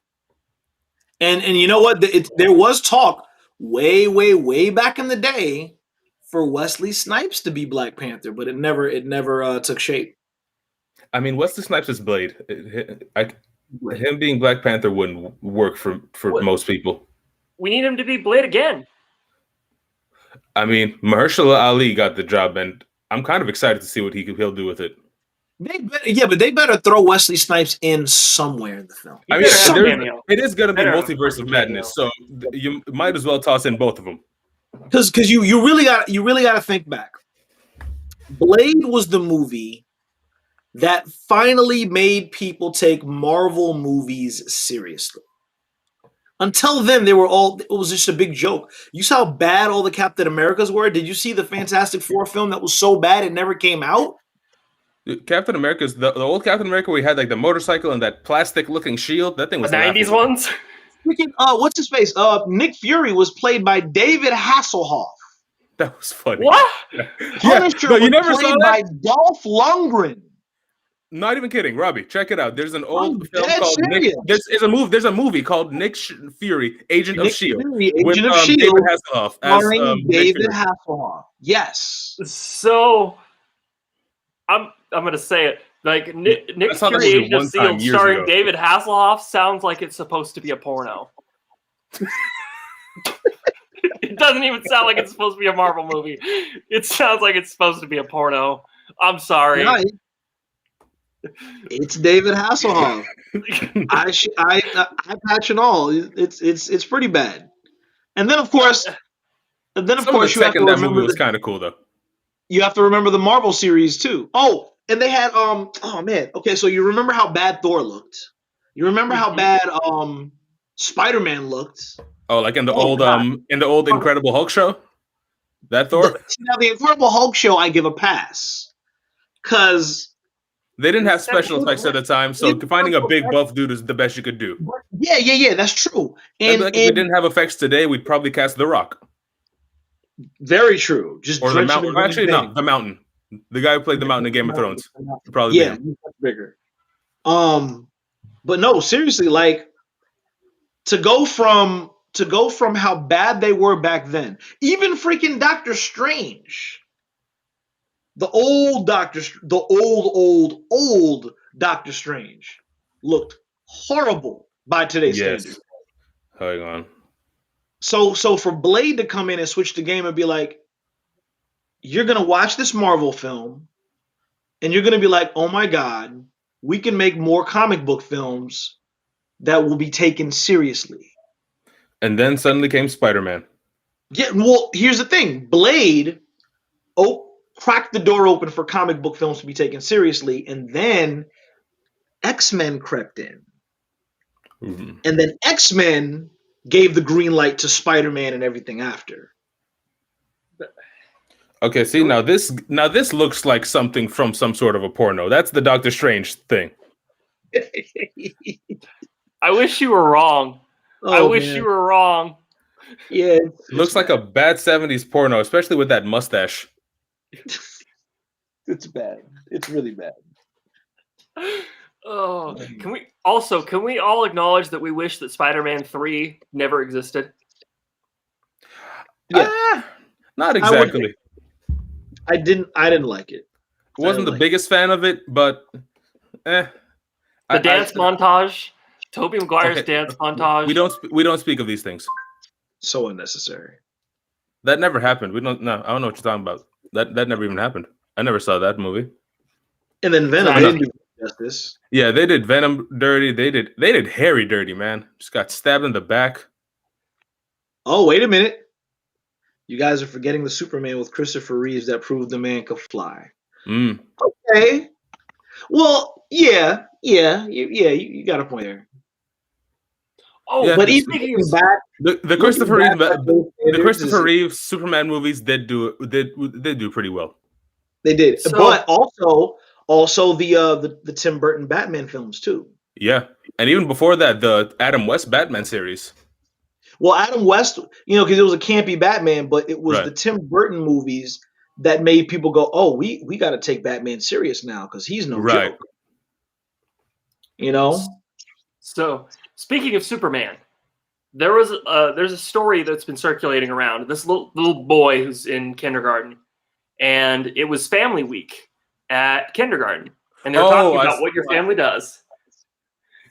And you know what? There was talk way back in the day for Wesley Snipes to be Black Panther, but it never took shape. I mean, Wesley Snipes is Blade. Him being Black Panther wouldn't work for most people. We need him to be Blade again. I mean, Mahershala Ali got the job, and I'm kind of excited to see what he'll do with it. But they better throw Wesley Snipes in somewhere in the film. I mean, it is going to be Multiverse of Madness, so you might as well toss in both of them. Because you really got to think back. Blade was the movie that finally made people take Marvel movies seriously. Until then, it was just a big joke. You saw how bad all the Captain Americas were? Did you see the Fantastic Four film that was so bad it never came out? Captain America's the old Captain America where he had like the motorcycle and that plastic looking shield. That thing The was 90s laughable. ones? Freaking, what's his face? Nick Fury was played by David Hasselhoff. That was funny. What? Punisher no, you was never saw played that? by Dolph Lundgren. Not even kidding, Robbie. Check it out. There's an old I'm film dead called Nick. serious. There's a movie called Fury, Agent of Nick Shield, Fury, with Agent of David Shield, Hasselhoff as starring Nick David Fury. Hasselhoff. Yes. So, I'm going to say it. Like, Nick I saw that Fury, movie Agent of one time Shield, years starring ago. David Hasselhoff, sounds like it's supposed to be a porno. It doesn't even sound like it's supposed to be a Marvel movie. It sounds like it's supposed to be a porno. I'm sorry. Right. It's David Hasselhoff. I patch and all. It's pretty bad. And then of course, Some of you the have tech to in that movie remember was kind of cool though. you have to remember the Marvel series too. Oh, and they had oh man. Okay, so you remember how bad Thor looked. You remember how bad Spider-Man looked. Oh, like in the God. old Incredible Hulk show. That Thor. Now the Incredible Hulk show I give a pass. Cause They didn't have special effects at the time, so finding a big buff dude is the best you could do. yeah, that's true. And, Like if we didn't have effects today, we'd probably cast The Rock very true. Just or the drench him Mountain. in Actually, green no, the Mountain. The guy who played the Mountain in Game of Thrones. Would probably be yeah, him. he's much bigger. But no, seriously, like to go from how bad they were back then, even freaking Doctor Strange, the old old Doctor Strange looked horrible by today's Yes. standards. Hang on. So for Blade to come in and switch the game and be like, you're gonna watch this Marvel film, and you're gonna be like, oh my god, we can make more comic book films that will be taken seriously. And then suddenly came Spider-Man. Yeah, well, here's the thing. Blade cracked the door open for comic book films to be taken seriously, and then X-Men crept in. Mm-hmm. And then X-Men gave the green light to Spider-Man and everything after. Okay, see now this looks like something from some sort of a porno. That's the Doctor Strange thing. I wish you were wrong. I wish you were wrong. Yeah. Looks like a bad 70s porno, especially with that mustache. It's bad. It's really bad. Oh, can we all acknowledge that we wish that Spider-Man 3 never existed? Yeah. Not exactly. I didn't like it. Wasn't the biggest fan of it, but The dance montage, Tobey Maguire's Okay. dance montage. We don't speak of these things. So unnecessary. That never happened. I don't know what you're talking about. That never even happened. I never saw that movie. And then Venom I know. didn't do justice. Yeah, they did Venom dirty. They did Harry dirty, man. Just got stabbed in the back. Oh, wait a minute. You guys are forgetting the Superman with Christopher Reeves that proved the man could fly. Mm. Okay. Well, yeah, you got a point there. Oh, Yeah, But the- even looking back, The Christopher looking Reeve back at those the standards Christopher is- Reeve Superman movies did do pretty well. they did, So- but also the Tim Burton Batman films too. Yeah, and even before that, the Adam West Batman series. Well, Adam West, because it was a campy Batman, but it was Right. the Tim Burton movies that made people go, "Oh, we got to take Batman serious now because he's no Right. joke." You know? So, speaking of Superman, there's a story that's been circulating around. This little boy who's in kindergarten, and it was Family Week at kindergarten, and they were talking about what your family does.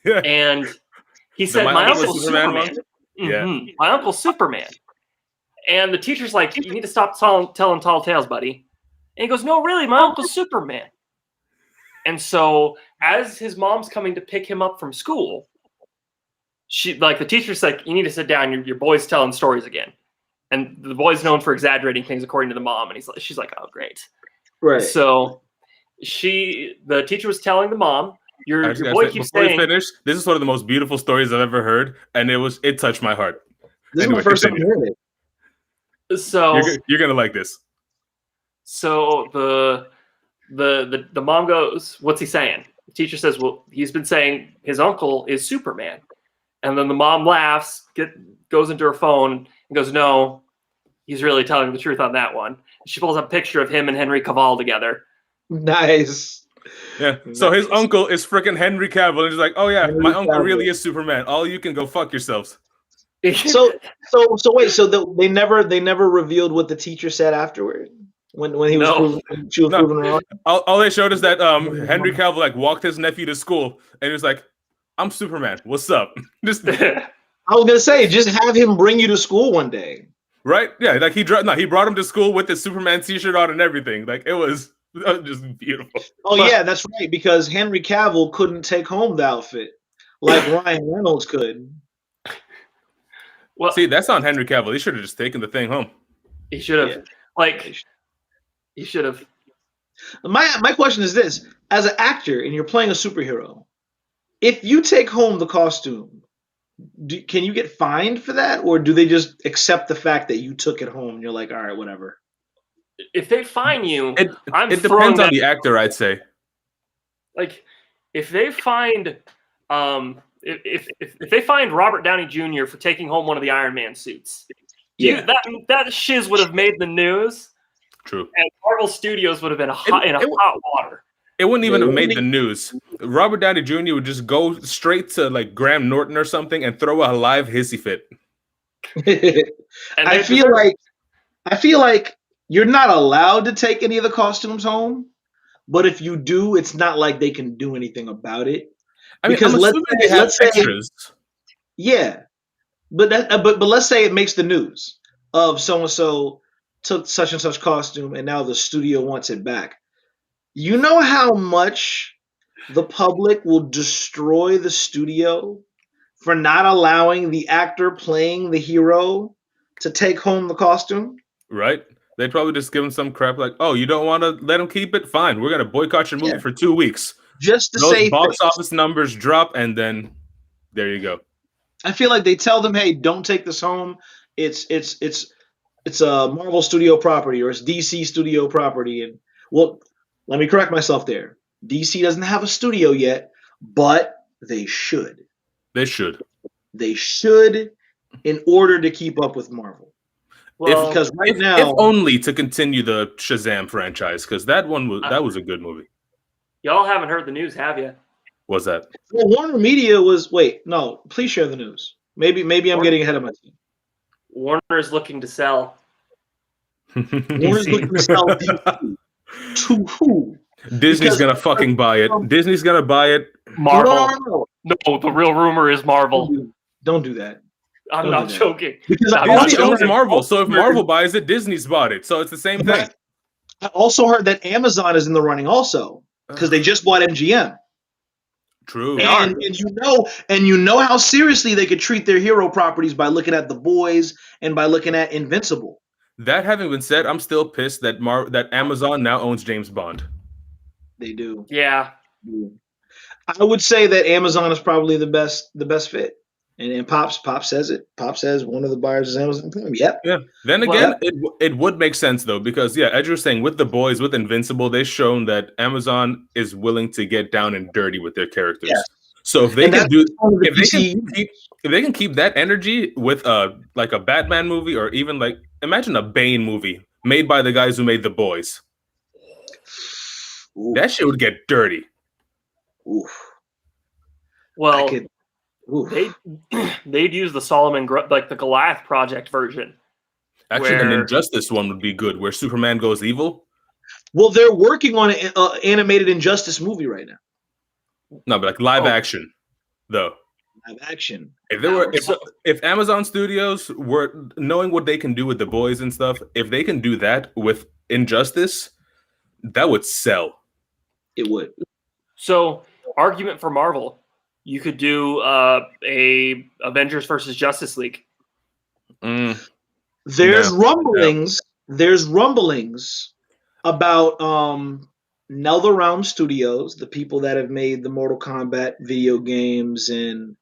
Yeah. And he said, My "My Uncle uncle's Superman Superman." one? Mhm. My uncle's Superman. And the teacher's like, "You need to stop telling tall tales, buddy." And he goes, "No, really, my uncle's Superman." And so, as his mom's coming to pick him up from school, the teacher's like, "You need to sit down. Your boy's telling stories again." And the boy's known for exaggerating things according to the mom. And she's like, "Oh, great." Right. So the teacher was telling the mom, I your just gotta boy say, keeps before you saying, finish, this is one of the most beautiful stories I've ever heard, and it touched my heart. This Anyway, is my first time continue. hearing it. so You're gonna like this. so the mom goes, what's he saying? The teacher says, well, he's been saying his uncle is Superman. And then the mom laughs, goes into her phone and goes, no, he's really telling the truth on that one. She pulls up a picture of him and Henry Cavill together. Nice. Yeah. So his Nice. uncle is freaking Henry Cavill, and he's like, "Oh yeah, Henry my uncle Cavill. really is Superman. All you can go fuck yourselves." So wait. So they never revealed what the teacher said afterward when he was No. proven, when she was No. proven wrong. All they showed is that Henry Cavill like walked his nephew to school, and he was like, "I'm Superman. What's up?" Just I was gonna say, just have him bring you to school one day. right? Yeah. Like he brought him to school with his Superman T-shirt on and everything. Like it was just beautiful. Oh yeah, that's right. Because Henry Cavill couldn't take home the outfit like Ryan Reynolds could. Well, See, that's on Henry Cavill. He should have just taken the thing home. he should have. Yeah. Like, he should have. My question is this: as an actor and you're playing a superhero, if you take home the costume, can you get fined for that, or do they just accept the fact that you took it home and you're like, all right, whatever? If they fine you, I'm It throwing depends on that. the actor, I'd say. Like, if they find, if they find Robert Downey Jr. for taking home one of the Iron Man suits, Yeah. that shiz would have made the news, True. and Marvel Studios would have been hot water. It wouldn't even They have made wouldn't the news. Robert Downey Jr. would just go straight to like Graham Norton or something and throw a live hissy fit. And I they feel deserve- like you're not allowed to take any of the costumes home, but if you do, it's not like they can do anything about it. I mean, Because I'm assuming they have let's say, extras. yeah, but but let's say it makes the news of so and so took such and such costume and now the studio wants it back. You know how much the public will destroy the studio for not allowing the actor playing the hero to take home the costume? Right? They'd probably just give him some crap like, "Oh, you don't want to let him keep it? Fine, we're gonna boycott your movie Yeah. for 2 weeks." Just to Those save box face. office numbers drop, and then there you go. I feel like they tell them, "Hey, don't take this home. It's a Marvel Studio property or it's DC Studio property." And well, let me correct myself there. DC doesn't have a studio yet, but they should. They should. They should, in order to keep up with Marvel. well, Because right If now, only to continue the Shazam franchise, because that was a good movie. y'all haven't heard the news, have you? Was that? well, Warner Media was. Wait, no. Please share the news. Maybe I'm getting ahead of my team. Warner is looking to sell. Warner's looking to sell DC. To who? Disney's Because- gonna fucking buy it. Disney's gonna buy it. Marvel. No. No, the real rumor is Marvel. Don't do that. I'm Don't not do that. joking. Because I I'm not Disney also owns heard, Marvel, so if Marvel buys it, Disney's bought it. So it's the same thing. I also heard that Amazon is in the running also because they just bought MGM. True. And you know how seriously they could treat their hero properties by looking at The Boys and by looking at Invincible. That having been said, I'm still pissed that that Amazon now owns James Bond. They do. Yeah. I would say that Amazon is probably the best fit. And Pop says it. Pop says one of the buyers is Amazon Prime. Yep. Yeah. Then again, it would make sense though, because yeah, as you were saying, with The Boys, with Invincible, they've shown that Amazon is willing to get down and dirty with their characters. Yes. So if they And can that's do, one of the if they DC can keep, if they can keep that energy with like a Batman movie, or even like imagine a Bane movie made by the guys who made The Boys, Ooh, that shit would get dirty. oof. Well, I could, oof. they'd use the like the Goliath Project version. Actually, an Where- Injustice one would be good, where Superman goes evil. Well, they're working on an animated Injustice movie right now. No, but like live Oh. action, though. Live action. If there were, So- if Amazon Studios were knowing what they can do with The Boys and stuff, if they can do that with Injustice, that would sell. It would. So, argument for Marvel, you could do a Avengers versus Justice League. There's No. rumblings. There's rumblings about NetherRealm Studios, the people that have made the Mortal Kombat video games and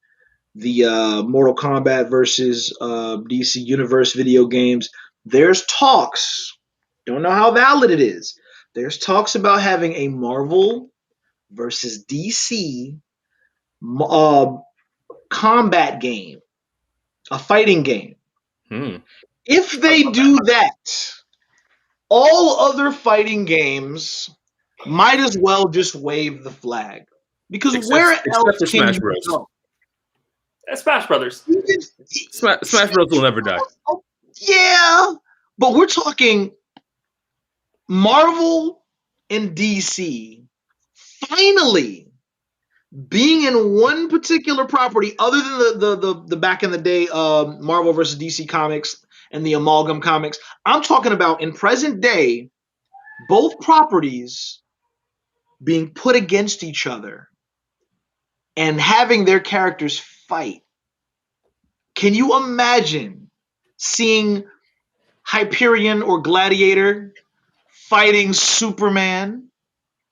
the Mortal Kombat versus DC Universe video games, there's talks. Don't know how valid it is. There's talks about having a Marvel versus DC combat game, a fighting game. If they do that, all other fighting games might as well just wave the flag. Because where else for can Smash you Bros. go? Smash Brothers. Smash Bros will never die. Yeah, but we're talking Marvel and DC finally being in one particular property, other than the back in the day Marvel versus DC comics and the Amalgam comics. I'm talking about in present day, both properties being put against each other and having their characters fight. Can you imagine seeing Hyperion or Gladiator fighting Superman?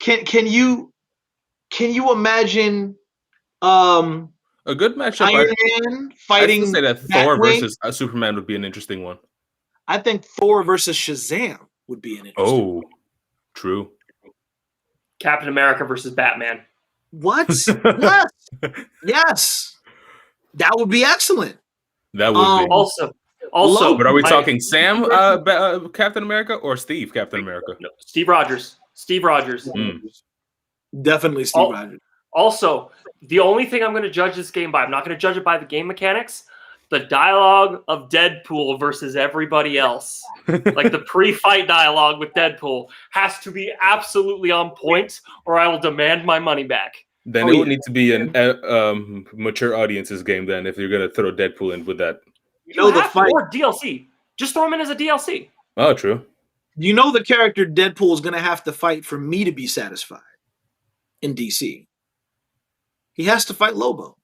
Can you imagine A good matchup. Iron Man I'd fighting still say that Thor Batwing? versus Superman would be an interesting one. I think Thor versus Shazam would be an interesting one. True. Captain America versus Batman. What? Yes. Yes. That would be excellent. That would be. Also, but are we talking Sam Captain America or Steve Captain America? No, Steve Rogers. Steve Rogers. Definitely Steve Rogers. Also, the only thing I'm going to judge this game by, I'm not going to judge it by the game mechanics, the dialogue of Deadpool versus everybody else. Like the pre-fight dialogue with Deadpool has to be absolutely on point, or I will demand my money back. Then it would need to be an mature audience's game then if you're going to throw Deadpool in with that. You know the fight or DLC. Just throw him in as a DLC. Oh, true. You know the character Deadpool is going to have to fight for me to be satisfied in DC. He has to fight Lobo.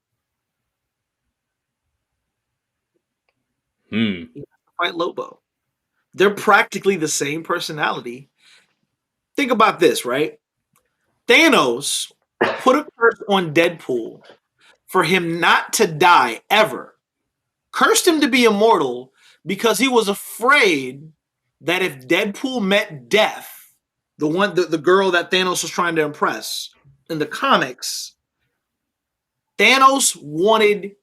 He has to fight Lobo. They're practically the same personality. Think about this, right? Thanos put a curse on Deadpool for him not to die ever. Cursed him to be immortal because he was afraid that if Deadpool met death, the girl that Thanos was trying to impress in the comics, Thanos wanted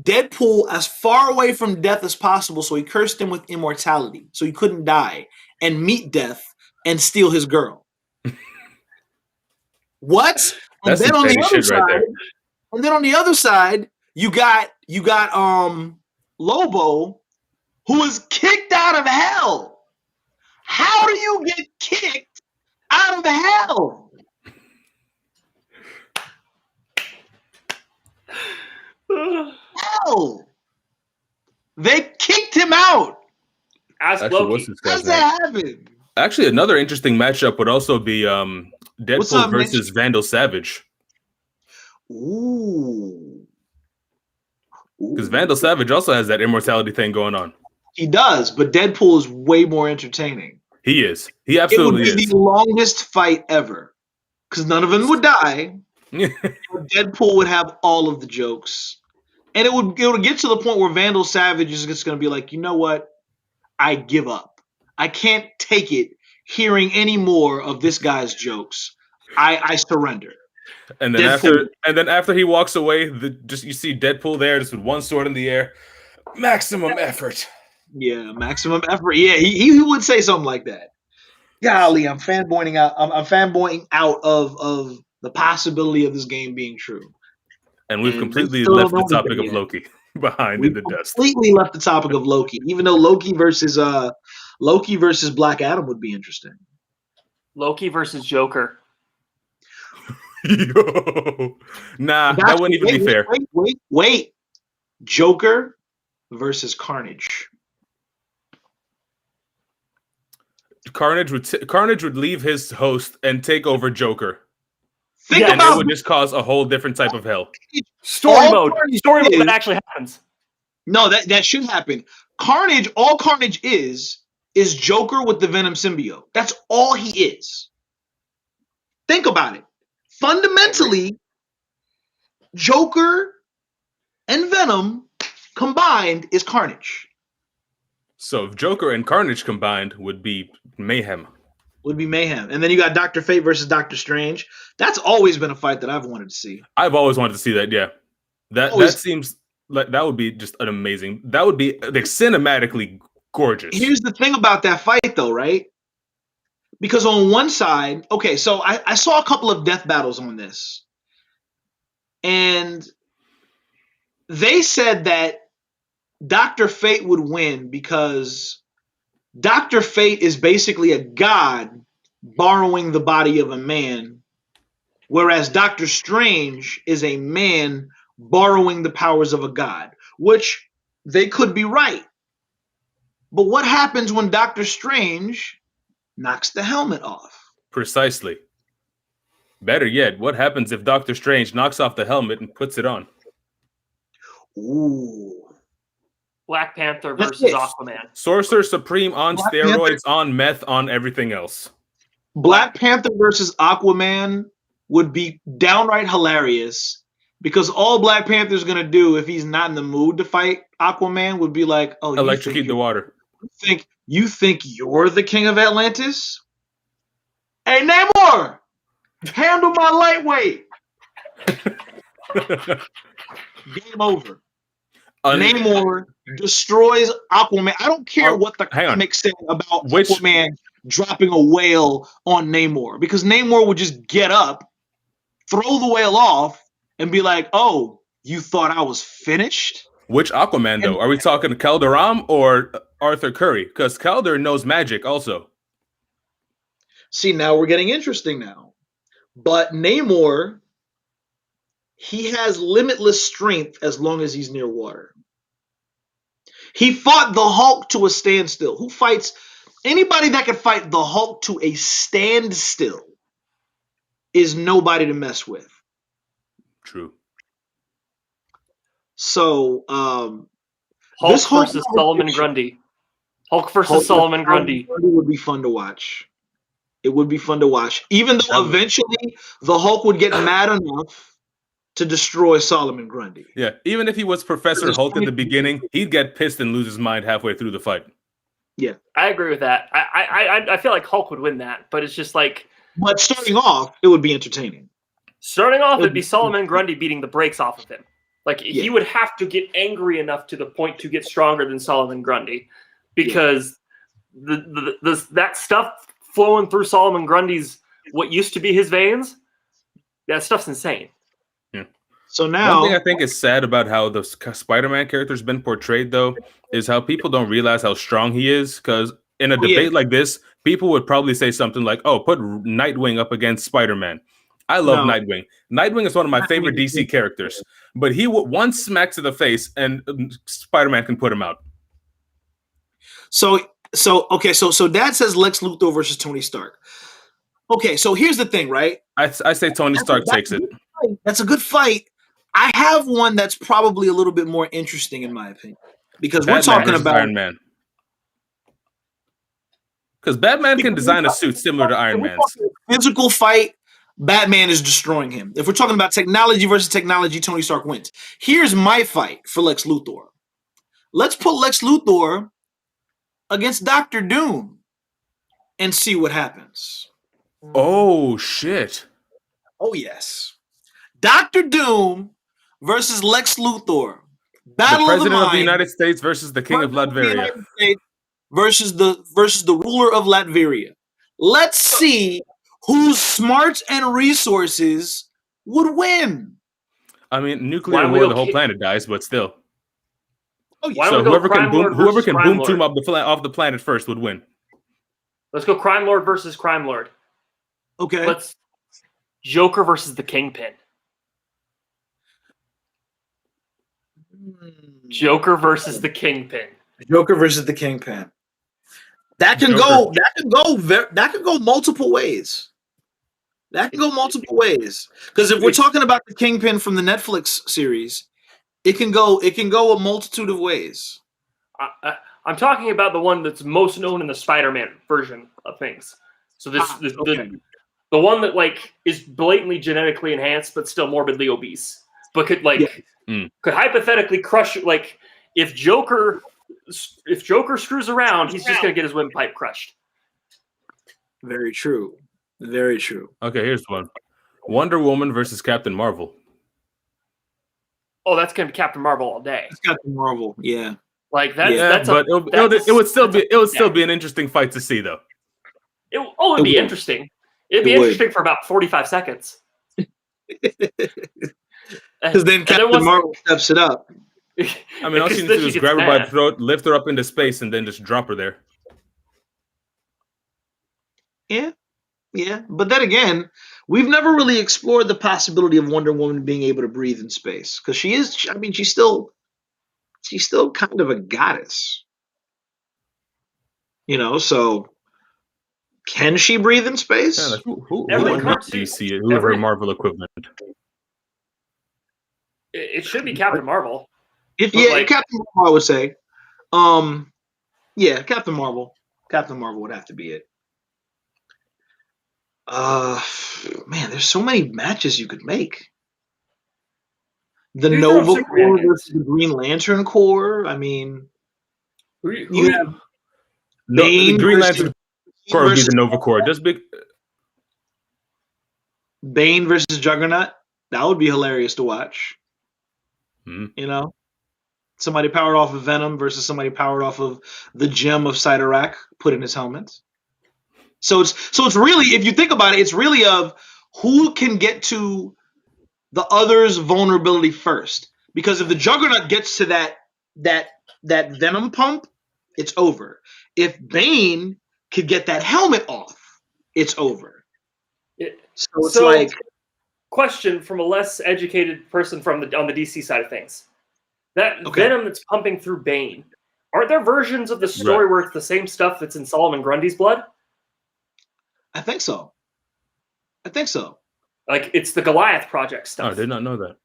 Deadpool as far away from death as possible, so he cursed him with immortality, so he couldn't die and meet death and steal his girl. What? That's and then on the other shit right there. And then on the other side, you got Lobo, who was kicked out of hell. How do you get kicked out of hell? Hell. They kicked him out. Ask Loki. How does that happen? Actually, another interesting matchup would also be Deadpool versus Vandal Savage. Ooh. Because Vandal Savage also has that immortality thing going on. He does, but Deadpool is way more entertaining. He is. He absolutely is. It would be the longest fight ever. Because none of them would die. Deadpool would have all of the jokes. And it would get to the point where Vandal Savage is just going to be like, you know what? I give up. I can't take it hearing any more of this guy's jokes. I surrender. And then after he walks away, you see Deadpool there, just with one sword in the air. Maximum effort. Yeah, maximum effort. Yeah, he would say something like that. Golly, I'm fanboying out. I'm fanboying out of the possibility of this game being true. And we've completely left the topic of Loki behind in the dust. Completely left the topic of Loki, even though Loki versus Black Adam would be interesting. Loki versus Joker. Yo. Nah, that wouldn't even be fair. Wait. Joker versus Carnage. Carnage would leave his host and take over Joker. And it would just cause a whole different type of hell. Story mode that actually happens. No, that should happen. Carnage, all Carnage is Joker with the Venom symbiote. That's all he is. Think about it. Fundamentally, Joker and Venom combined is Carnage. So if Joker and Carnage combined would be mayhem. Would be mayhem. And then you got Dr. Fate versus Dr. Strange. That's always been a fight that I've wanted to see. I've always wanted to see that. Yeah, that seems like that would be just an amazing. That would be like cinematically gorgeous. Here's the thing about that fight, though, right? Because on one side, okay, so I saw a couple of death battles on this, and they said that Dr. Fate would win because Dr. Fate is basically a god borrowing the body of a man, whereas Dr. Strange is a man borrowing the powers of a god, which they could be right. But what happens when Dr. Strange knocks the helmet off? Precisely. Better yet, what happens if Doctor Strange knocks off the helmet and puts it on? Ooh. Black Panther versus Aquaman. Sorcerer Supreme on Black steroids, on meth, on everything else. Black Panther versus Aquaman would be downright hilarious because all Black Panther's going to do if he's not in the mood to fight Aquaman would be like, oh, Electrocute the water. You think you're the king of Atlantis? Hey, Namor! Handle my lightweight! Game over. Namor destroys Aquaman. I don't care what the comics say about Aquaman dropping a whale on Namor, because Namor would just get up, throw the whale off, and be like, oh, you thought I was finished? Which Aquaman, though? Are we talking Calderam or Arthur Curry? Because Calder knows magic also. See, now we're getting interesting now. But Namor, he has limitless strength as long as he's near water. He fought the Hulk to a standstill. Who fights anybody that can fight the Hulk to a standstill is nobody to mess with. True. So, Hulk versus Solomon Grundy. Hulk versus Solomon Grundy. It would be fun to watch. It would be fun to watch. Even though eventually the Hulk would get mad enough to destroy Solomon Grundy. Yeah, even if he was Professor Hulk at the beginning, he'd get pissed and lose his mind halfway through the fight. Yeah, I agree with that. I feel like Hulk would win that, but it's just like. But starting off, it would be entertaining. Starting off, it'd be Solomon Grundy beating the brakes off of him. Like he would have to get angry enough to the point to get stronger than Solomon Grundy, because that stuff flowing through Solomon Grundy's what used to be his veins, that stuff's insane. So now, one thing I think is sad about how the Spider-Man character's been portrayed, though, is how people don't realize how strong he is. Because in a debate like this, people would probably say something like, "Oh, put Nightwing up against Spider-Man." I love Nightwing. Nightwing is one of my favorite DC characters, but he one smack to the face and Spider-Man can put him out. So Dad says Lex Luthor versus Tony Stark. Okay, so here's the thing, right? I say Tony Stark takes it. That's a good fight. I have one that's probably a little bit more interesting in my opinion, because we're talking about Iron Man. Because Batman can design a suit similar to Iron Man's. Physical fight, Batman is destroying him. If we're talking about technology versus technology, Tony Stark wins. Here's my fight for Lex Luthor. Let's put Lex Luthor against Dr. Doom and see what happens. Oh, shit. Oh, yes. Dr. Doom versus Lex Luthor. Battle the President of the United States versus the King of Latveria. Versus the ruler of Latveria. Let's see whose smarts and resources would win. I mean, nuclear war, the whole planet dies, but still. Oh, yeah. So whoever can boom tomb off the planet first would win. Let's go Crime Lord versus Crime Lord. Okay. Let's Joker versus the Kingpin. Joker versus the Kingpin. Joker versus the Kingpin. That can go multiple ways. That can go multiple ways. Because if we're talking about the Kingpin from the Netflix series, it can go a multitude of ways. I'm talking about the one that's most known in the Spider-Man version of things. So The one that like is blatantly genetically enhanced but still morbidly obese, but could could hypothetically crush. Like if Joker screws around, he's just gonna get his windpipe crushed. Very true. Very true. Okay, here's one: Wonder Woman versus Captain Marvel. Oh, that's gonna be Captain Marvel all day. It's Captain Marvel. Yeah. Like that's Yeah, that's but it would still be an interesting fight to see, though. It would be interesting. It'd be interesting for about 45 seconds. Because then Captain Marvel steps it up. I mean, all she needs to do is grab her by the throat, lift her up into space, and then just drop her there. Yeah. Yeah. But then again, we've never really explored the possibility of Wonder Woman being able to breathe in space. Because she is, I mean, she's still kind of a goddess. You know, so can she breathe in space? Yeah, like who do you see it? Who are her Marvel equivalent? It should be Captain Marvel. Captain Marvel, I would say. Yeah, Captain Marvel. Captain Marvel would have to be it. Man, there's so many matches you could make. The Nova Corps versus the Green Lantern Corps. I mean, you have Bane the Green Lantern Corps would be the Nova Corps. Just big Bane versus Juggernaut. That would be hilarious to watch. You know, somebody powered off of Venom versus somebody powered off of the gem of Cyttorak put in his helmet. So it's really, if you think about it, it's really of who can get to the other's vulnerability first. Because if the Juggernaut gets to that Venom pump, it's over. If Bane could get that helmet off, it's over. Like, question from a less educated person on the DC side of things. That Venom that's pumping through Bane, aren't there versions of the story where it's the same stuff that's in Solomon Grundy's blood? I think so. Like it's the Goliath Project stuff. Oh, I did not know that.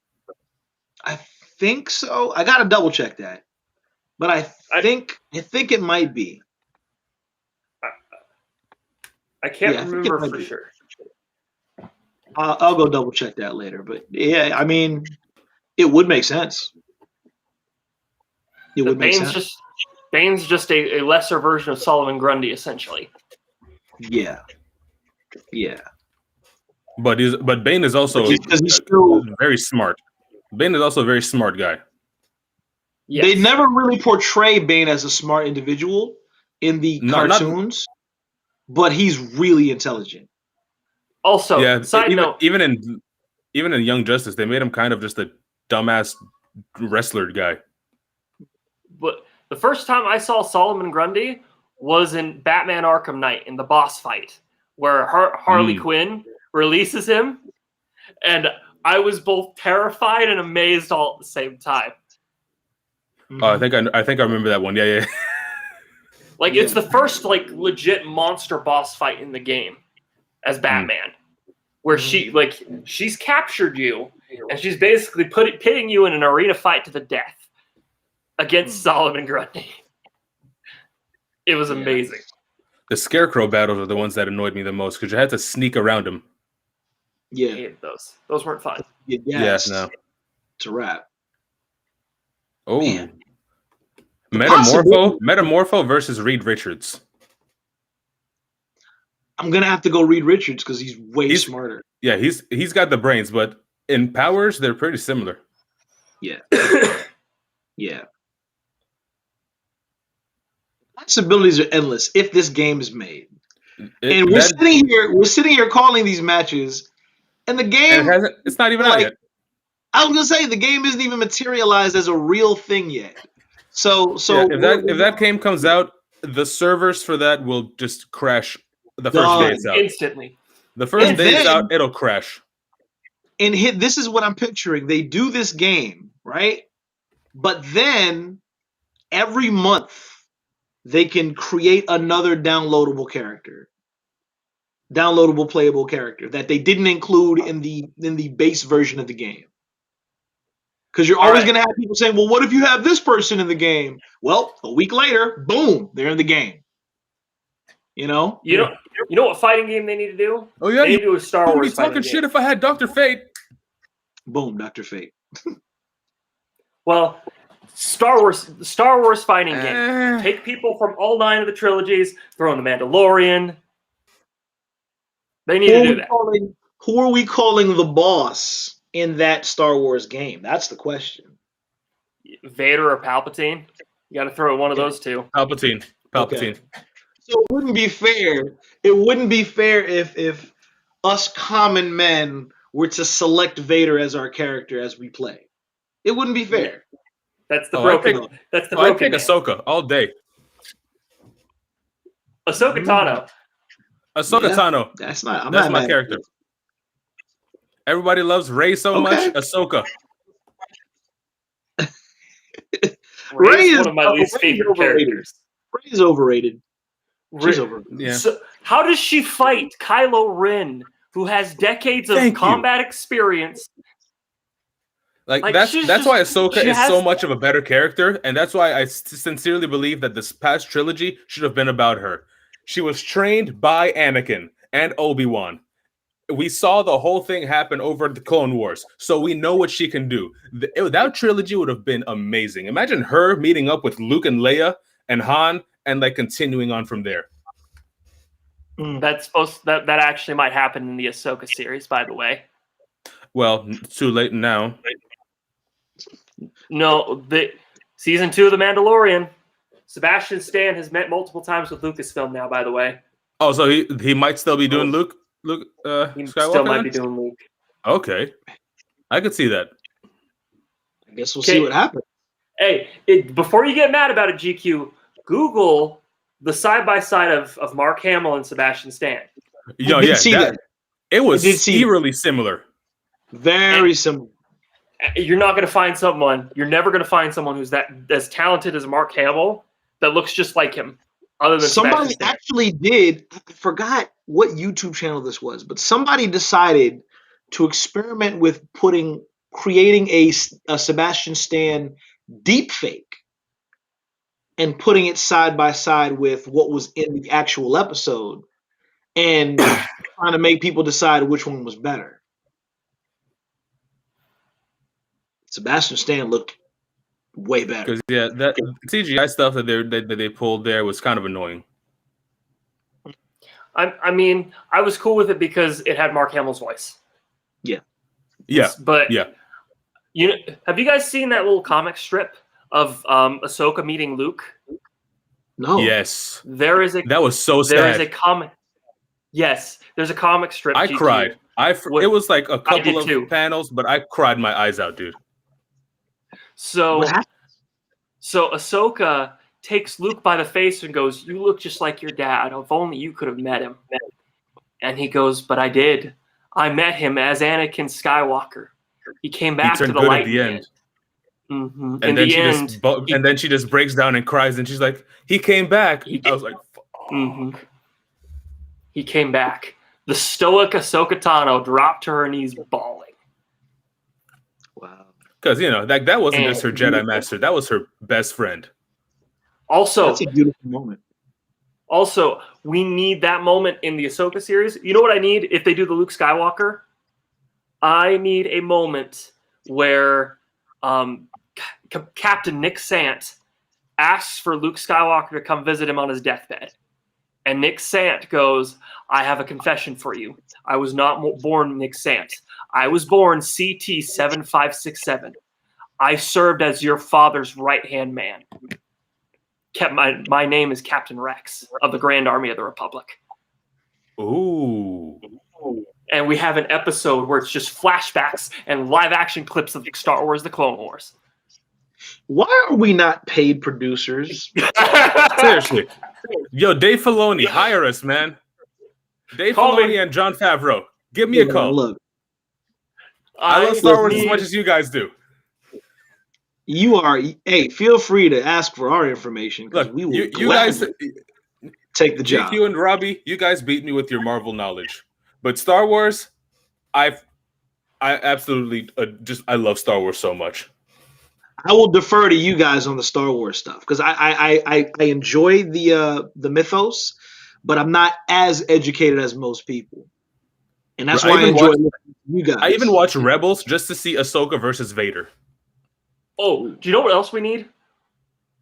I think so. I gotta double check that, but I think it might be. I can't remember for sure. I'll go double check that later, but yeah, I mean, it would make sense. It would make sense. Bane's just a lesser version of Solomon Grundy, essentially. Yeah. But Bane is also he's still very smart. Bane is also a very smart guy. Yes. They never really portray Bane as a smart individual in the cartoons, but he's really intelligent. Also, side note, even in Young Justice, they made him kind of just a dumbass wrestler guy. But the first time I saw Solomon Grundy was in Batman Arkham Knight in the boss fight, where Harley Quinn releases him, and I was both terrified and amazed all at the same time. Oh, I think I remember that one. Yeah. Like it's the first like legit monster boss fight in the game as Batman, where she's captured you and she's basically pitting you in an arena fight to the death against Solomon Grundy. It was amazing. The Scarecrow battles are the ones that annoyed me the most because you had to sneak around him. Yeah, I hated those. Those weren't fun. Yes. No. It's a wrap. Oh, man. Metamorpho versus Reed Richards. I'm gonna have to go Reed Richards because he's smarter. Yeah, he's got the brains, but in powers they're pretty similar. Yeah. Yeah. Possibilities are endless if this game is made. And we're sitting here calling these matches, and the game it's not even out yet. I was gonna say the game isn't even materialized as a real thing yet. So if that game comes out, the servers for that will just crash the first day it's out. Instantly. The first day it's out, it'll crash. And this is what I'm picturing. They do this game, right? But then every month they can create another downloadable playable character that they didn't include in the base version of the game. Because you're always going to have people saying, well, what if you have this person in the game? Well, a week later, boom, they're in the game. You know? You know what fighting game they need to do? Oh yeah, They need you to do a Star would be Wars fighting talking game. shit if I had Dr. Fate. Boom, Dr. Fate. Well, Star Wars fighting game. Eh. Take people from all 9 of the trilogies, throw in the Mandalorian. They need to do that. Who are we calling the boss in that Star Wars game? That's the question. Vader or Palpatine? You got to throw one of those two. Palpatine. Okay. So it wouldn't be fair. It wouldn't be fair if us common men were to select Vader as our character as we play. It wouldn't be fair. That's the Oh, broken. That's the I'd broken. pick man. Ahsoka all day. Ahsoka Tano. Ahsoka Yeah, Tano. That's not. I'm That's not my mad at character. it. Everybody loves Rey so Okay. much. Ahsoka. Rey's Rey one of my least favorite overrated. characters. Rey's overrated. She's Rey- overrated. Yeah. So, how does she fight Kylo Ren, who has decades of Thank you. combat experience? Like Like, that's she's why just- Ahsoka she is has- so much of a better character, and that's why I sincerely believe that this past trilogy should have been about her. She was trained by Anakin and Obi-Wan. We saw the whole thing happen over the Clone Wars, so we know what she can do. That trilogy would have been amazing. Imagine her meeting up with Luke and Leia and Han, and like continuing on from there. That's that actually might happen in the Ahsoka series, by the way. Well, too late now. No, the season 2 of The Mandalorian. Sebastian Stan has met multiple times with Lucasfilm now, by the way. Oh, so he might still be doing Luke He Skywalker. still might then? be doing Luke. Okay, I could see that. I guess we'll see what happens. Hey, before you get mad about it, GQ, Google the side-by-side of Mark Hamill and Sebastian Stan. Yo, I did yeah, see that. it was I did see eerily similar. Very similar. You're not going to find someone, you're never going to find someone who's that as talented as Mark Hamill that looks just like him. Other than Somebody Sebastian Stan. actually did. I forgot what YouTube channel this was, but somebody decided to experiment with creating a Sebastian Stan deep fake and putting it side by side with what was in the actual episode and trying to make people decide which one was better. Sebastian Stan looked way better. Because yeah, that CGI stuff that they pulled there was kind of annoying. I mean, I was cool with it because it had Mark Hamill's voice. Yeah, But yeah. you know, have you guys seen that little comic strip of Ahsoka meeting Luke? No. Yes, There is a that was so there is sad. a comic. Yes, there's a comic strip. I GQ. cried. It was like a couple did of too. panels, but I cried my eyes out, dude. So What happened? So Ahsoka takes Luke by the face and goes, "You look just like your dad. If only you could have met him." And he goes, "But I did. I met him as Anakin Skywalker. He came back to turned the good light at the end." Mm-hmm. And then she just breaks down and cries, and she's like, "He came back." I was like, Mm-hmm. He came back. The stoic Ahsoka Tano dropped to her knees, bawling. Wow. because that wasn't And just her Jedi master; that was her best friend. Also, That's a beautiful moment. Also, we need that moment in the Ahsoka series. You know what I need if they do the Luke Skywalker? I need a moment where Captain Nick Sant asks for Luke Skywalker to come visit him on his deathbed. And Nick Sant goes, "I have a confession for you. I was not born Nick Sant. I was born CT-7567. I served as your father's right-hand man. My name is Captain Rex of the Grand Army of the Republic." Ooh, And we have an episode where it's just flashbacks and live action clips of Star Wars: The Clone Wars. Why are we not paid producers? seriously, yo, Dave Filoni, hire us, man. Dave Call Filoni me. and Jon Favreau, give me a call. Look, I love Star Wars as need- much as you guys do. feel free to ask for our information because Look, we will you guys, take the job. GQ and Robbie, you guys beat me with your Marvel knowledge, but Star Wars, I absolutely I love Star Wars so much. I will defer to you guys on the Star Wars stuff because I enjoy the mythos, but I'm not as educated as most people, and that's I why I even enjoy watch- listening to you guys. I even watch Rebels just to see Ahsoka versus Vader. Oh, do you know what else we need?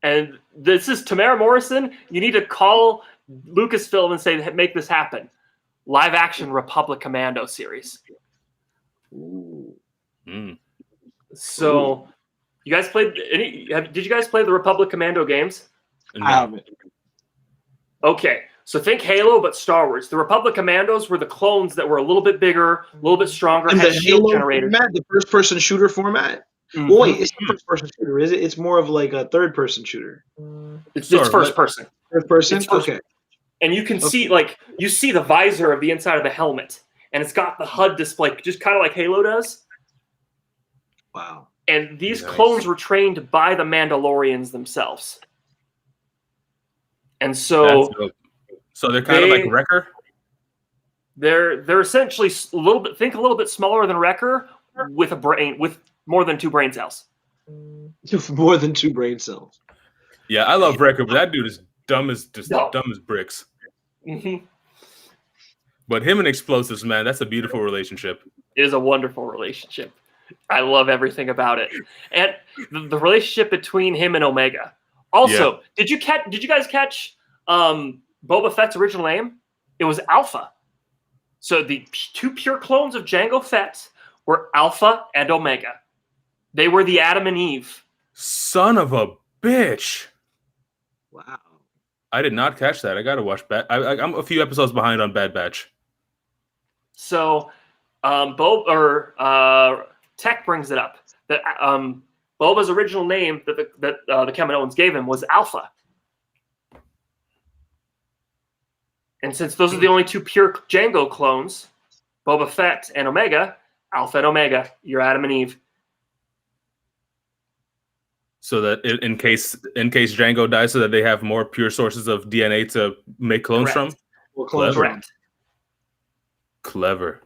And this is Tamara Morrison. You need to call Lucasfilm and say, make this happen. Live action Republic Commando series. Ooh. Mm. So, you guys played did you guys play the Republic Commando games? No. I haven't. Okay, so think Halo, but Star Wars. The Republic Commandos were the clones that were a little bit bigger, a little bit stronger, And had the shield Halo generators. format, the first-person shooter format. Mhm. Well, wait, it's not first-person shooter, is it? It's more of like a third-person shooter. It's Sort of, first but- person. First person. It's first- Okay. And you can see, like, you see the visor of the inside of the helmet, and it's got the HUD display, just kind of like Halo does. Wow. And these Nice. clones were trained by the Mandalorians themselves. And That's so dope. So they're kind of like they- Wrecker. they're essentially a little bit smaller than Wrecker with a brain with more than 2 brain cells. More than 2 brain cells. Yeah, I love Wrecker, but that dude is dumb as No. dumb as bricks. Mhm. But him and Explosives, man, that's a beautiful relationship. It is a wonderful relationship. I love everything about it, and the relationship between him and Omega. Also, did you guys catch Boba Fett's original name? It was Alpha. So the 2 pure clones of Jango Fett were Alpha and Omega. They were the Adam and Eve. Son of a bitch. Wow. I did not catch that. I gotta watch Bad. I'm a few episodes behind on Bad Batch. So, Tech brings it up that Boba's original name that the Kaminoans gave him was Alpha. And since those are the only 2 pure Jango clones, Boba Fett and Omega, Alpha and Omega, you're Adam and Eve. So that in case Django dies, so that they have more pure sources of DNA to make clones Correct. from. Well, clones Clever. from. Correct. Clever.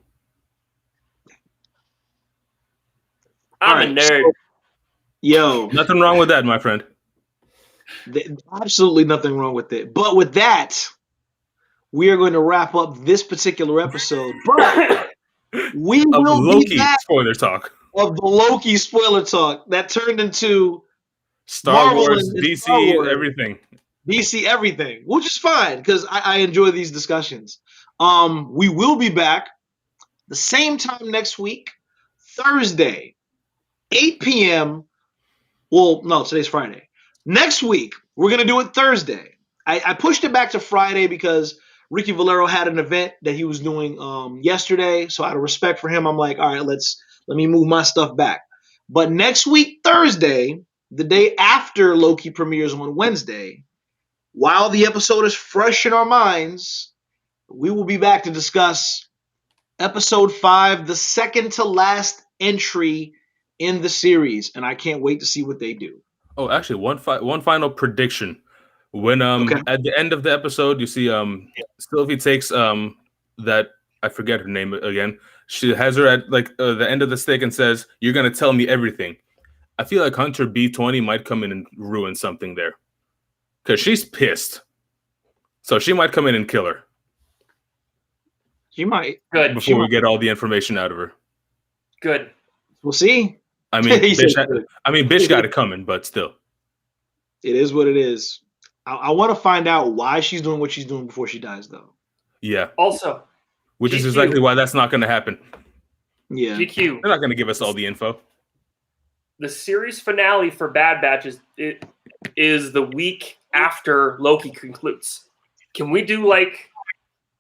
I'm Alright, a nerd. so- Yo, Nothing wrong with that, my friend. absolutely nothing wrong with it. But with that, we are going to wrap up this particular episode. But we Of will be Loki back spoiler talk. of the Loki spoiler talk that turned into Star Marvel Wars, and DC, Star Wars. everything. DC everything, which is fine because I enjoy these discussions. We will be back the same time next week, Thursday, 8 p.m. Well, no, today's Friday. Next week, we're going to do it Thursday. I pushed it back to Friday because Ricky Valero had an event that he was doing yesterday. So out of respect for him, I'm like, all right, let me move my stuff back. But next week, Thursday, the day after Loki premieres on Wednesday, while the episode is fresh in our minds, we will be back to discuss episode 5, the second to last entry in the series. And I can't wait to see what they do. Oh, actually, one final prediction. When Okay. at the end of the episode, you see Sylvie takes that, I forget her name again. She has her at like the end of the stick and says, "You're gonna tell me everything." I feel like Hunter B20 might come in and ruin something there, because she's pissed. So she might come in and kill her She might. Good. before we get all the information out of her. Good. We'll see. I mean, He bitch, said good. bitch got it coming, but still. It is what it is. I want to find out why she's doing what she's doing before she dies, though. Yeah, Also, which is GQ. exactly why that's not going to happen. Yeah. GQ, They're not going to give us all the info. the series finale for Bad Batch is the week after Loki concludes. Can we do like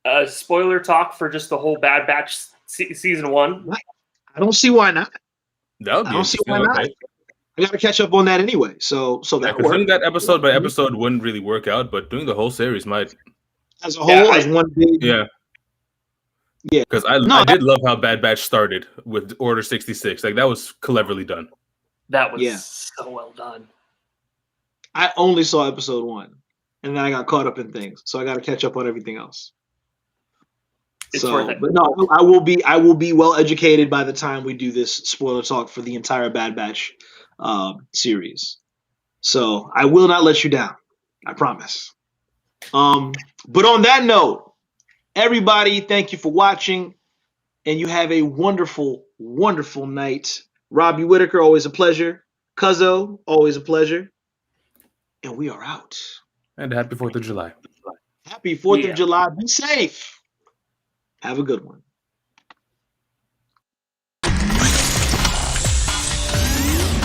a spoiler talk for just the whole Bad Batch season 1? I don't see why not. That would I be don't see interesting. why not. Okay. I got to catch up on that anyway. So Yeah, that 'cause doing works. that episode by episode wouldn't really work out, but doing the whole series might. As a whole, Yeah, as one big. Yeah. Yeah. Because I did love how Bad Batch started with Order 66. Like, that was cleverly done. That was Yeah. so well done. I only saw episode 1, and then I got caught up in things, so I got to catch up on everything else. It's So, worth it. but no, I will be well educated by the time we do this spoiler talk for the entire Bad Batch series. So I will not let you down. I promise. But on that note, everybody, thank you for watching, and you have a wonderful, wonderful night. Robbie Whitaker, always a pleasure. Cuzzo, always a pleasure. And we are out. And happy 4th of July. Happy 4th of Yeah. July. Be safe. Have a good one.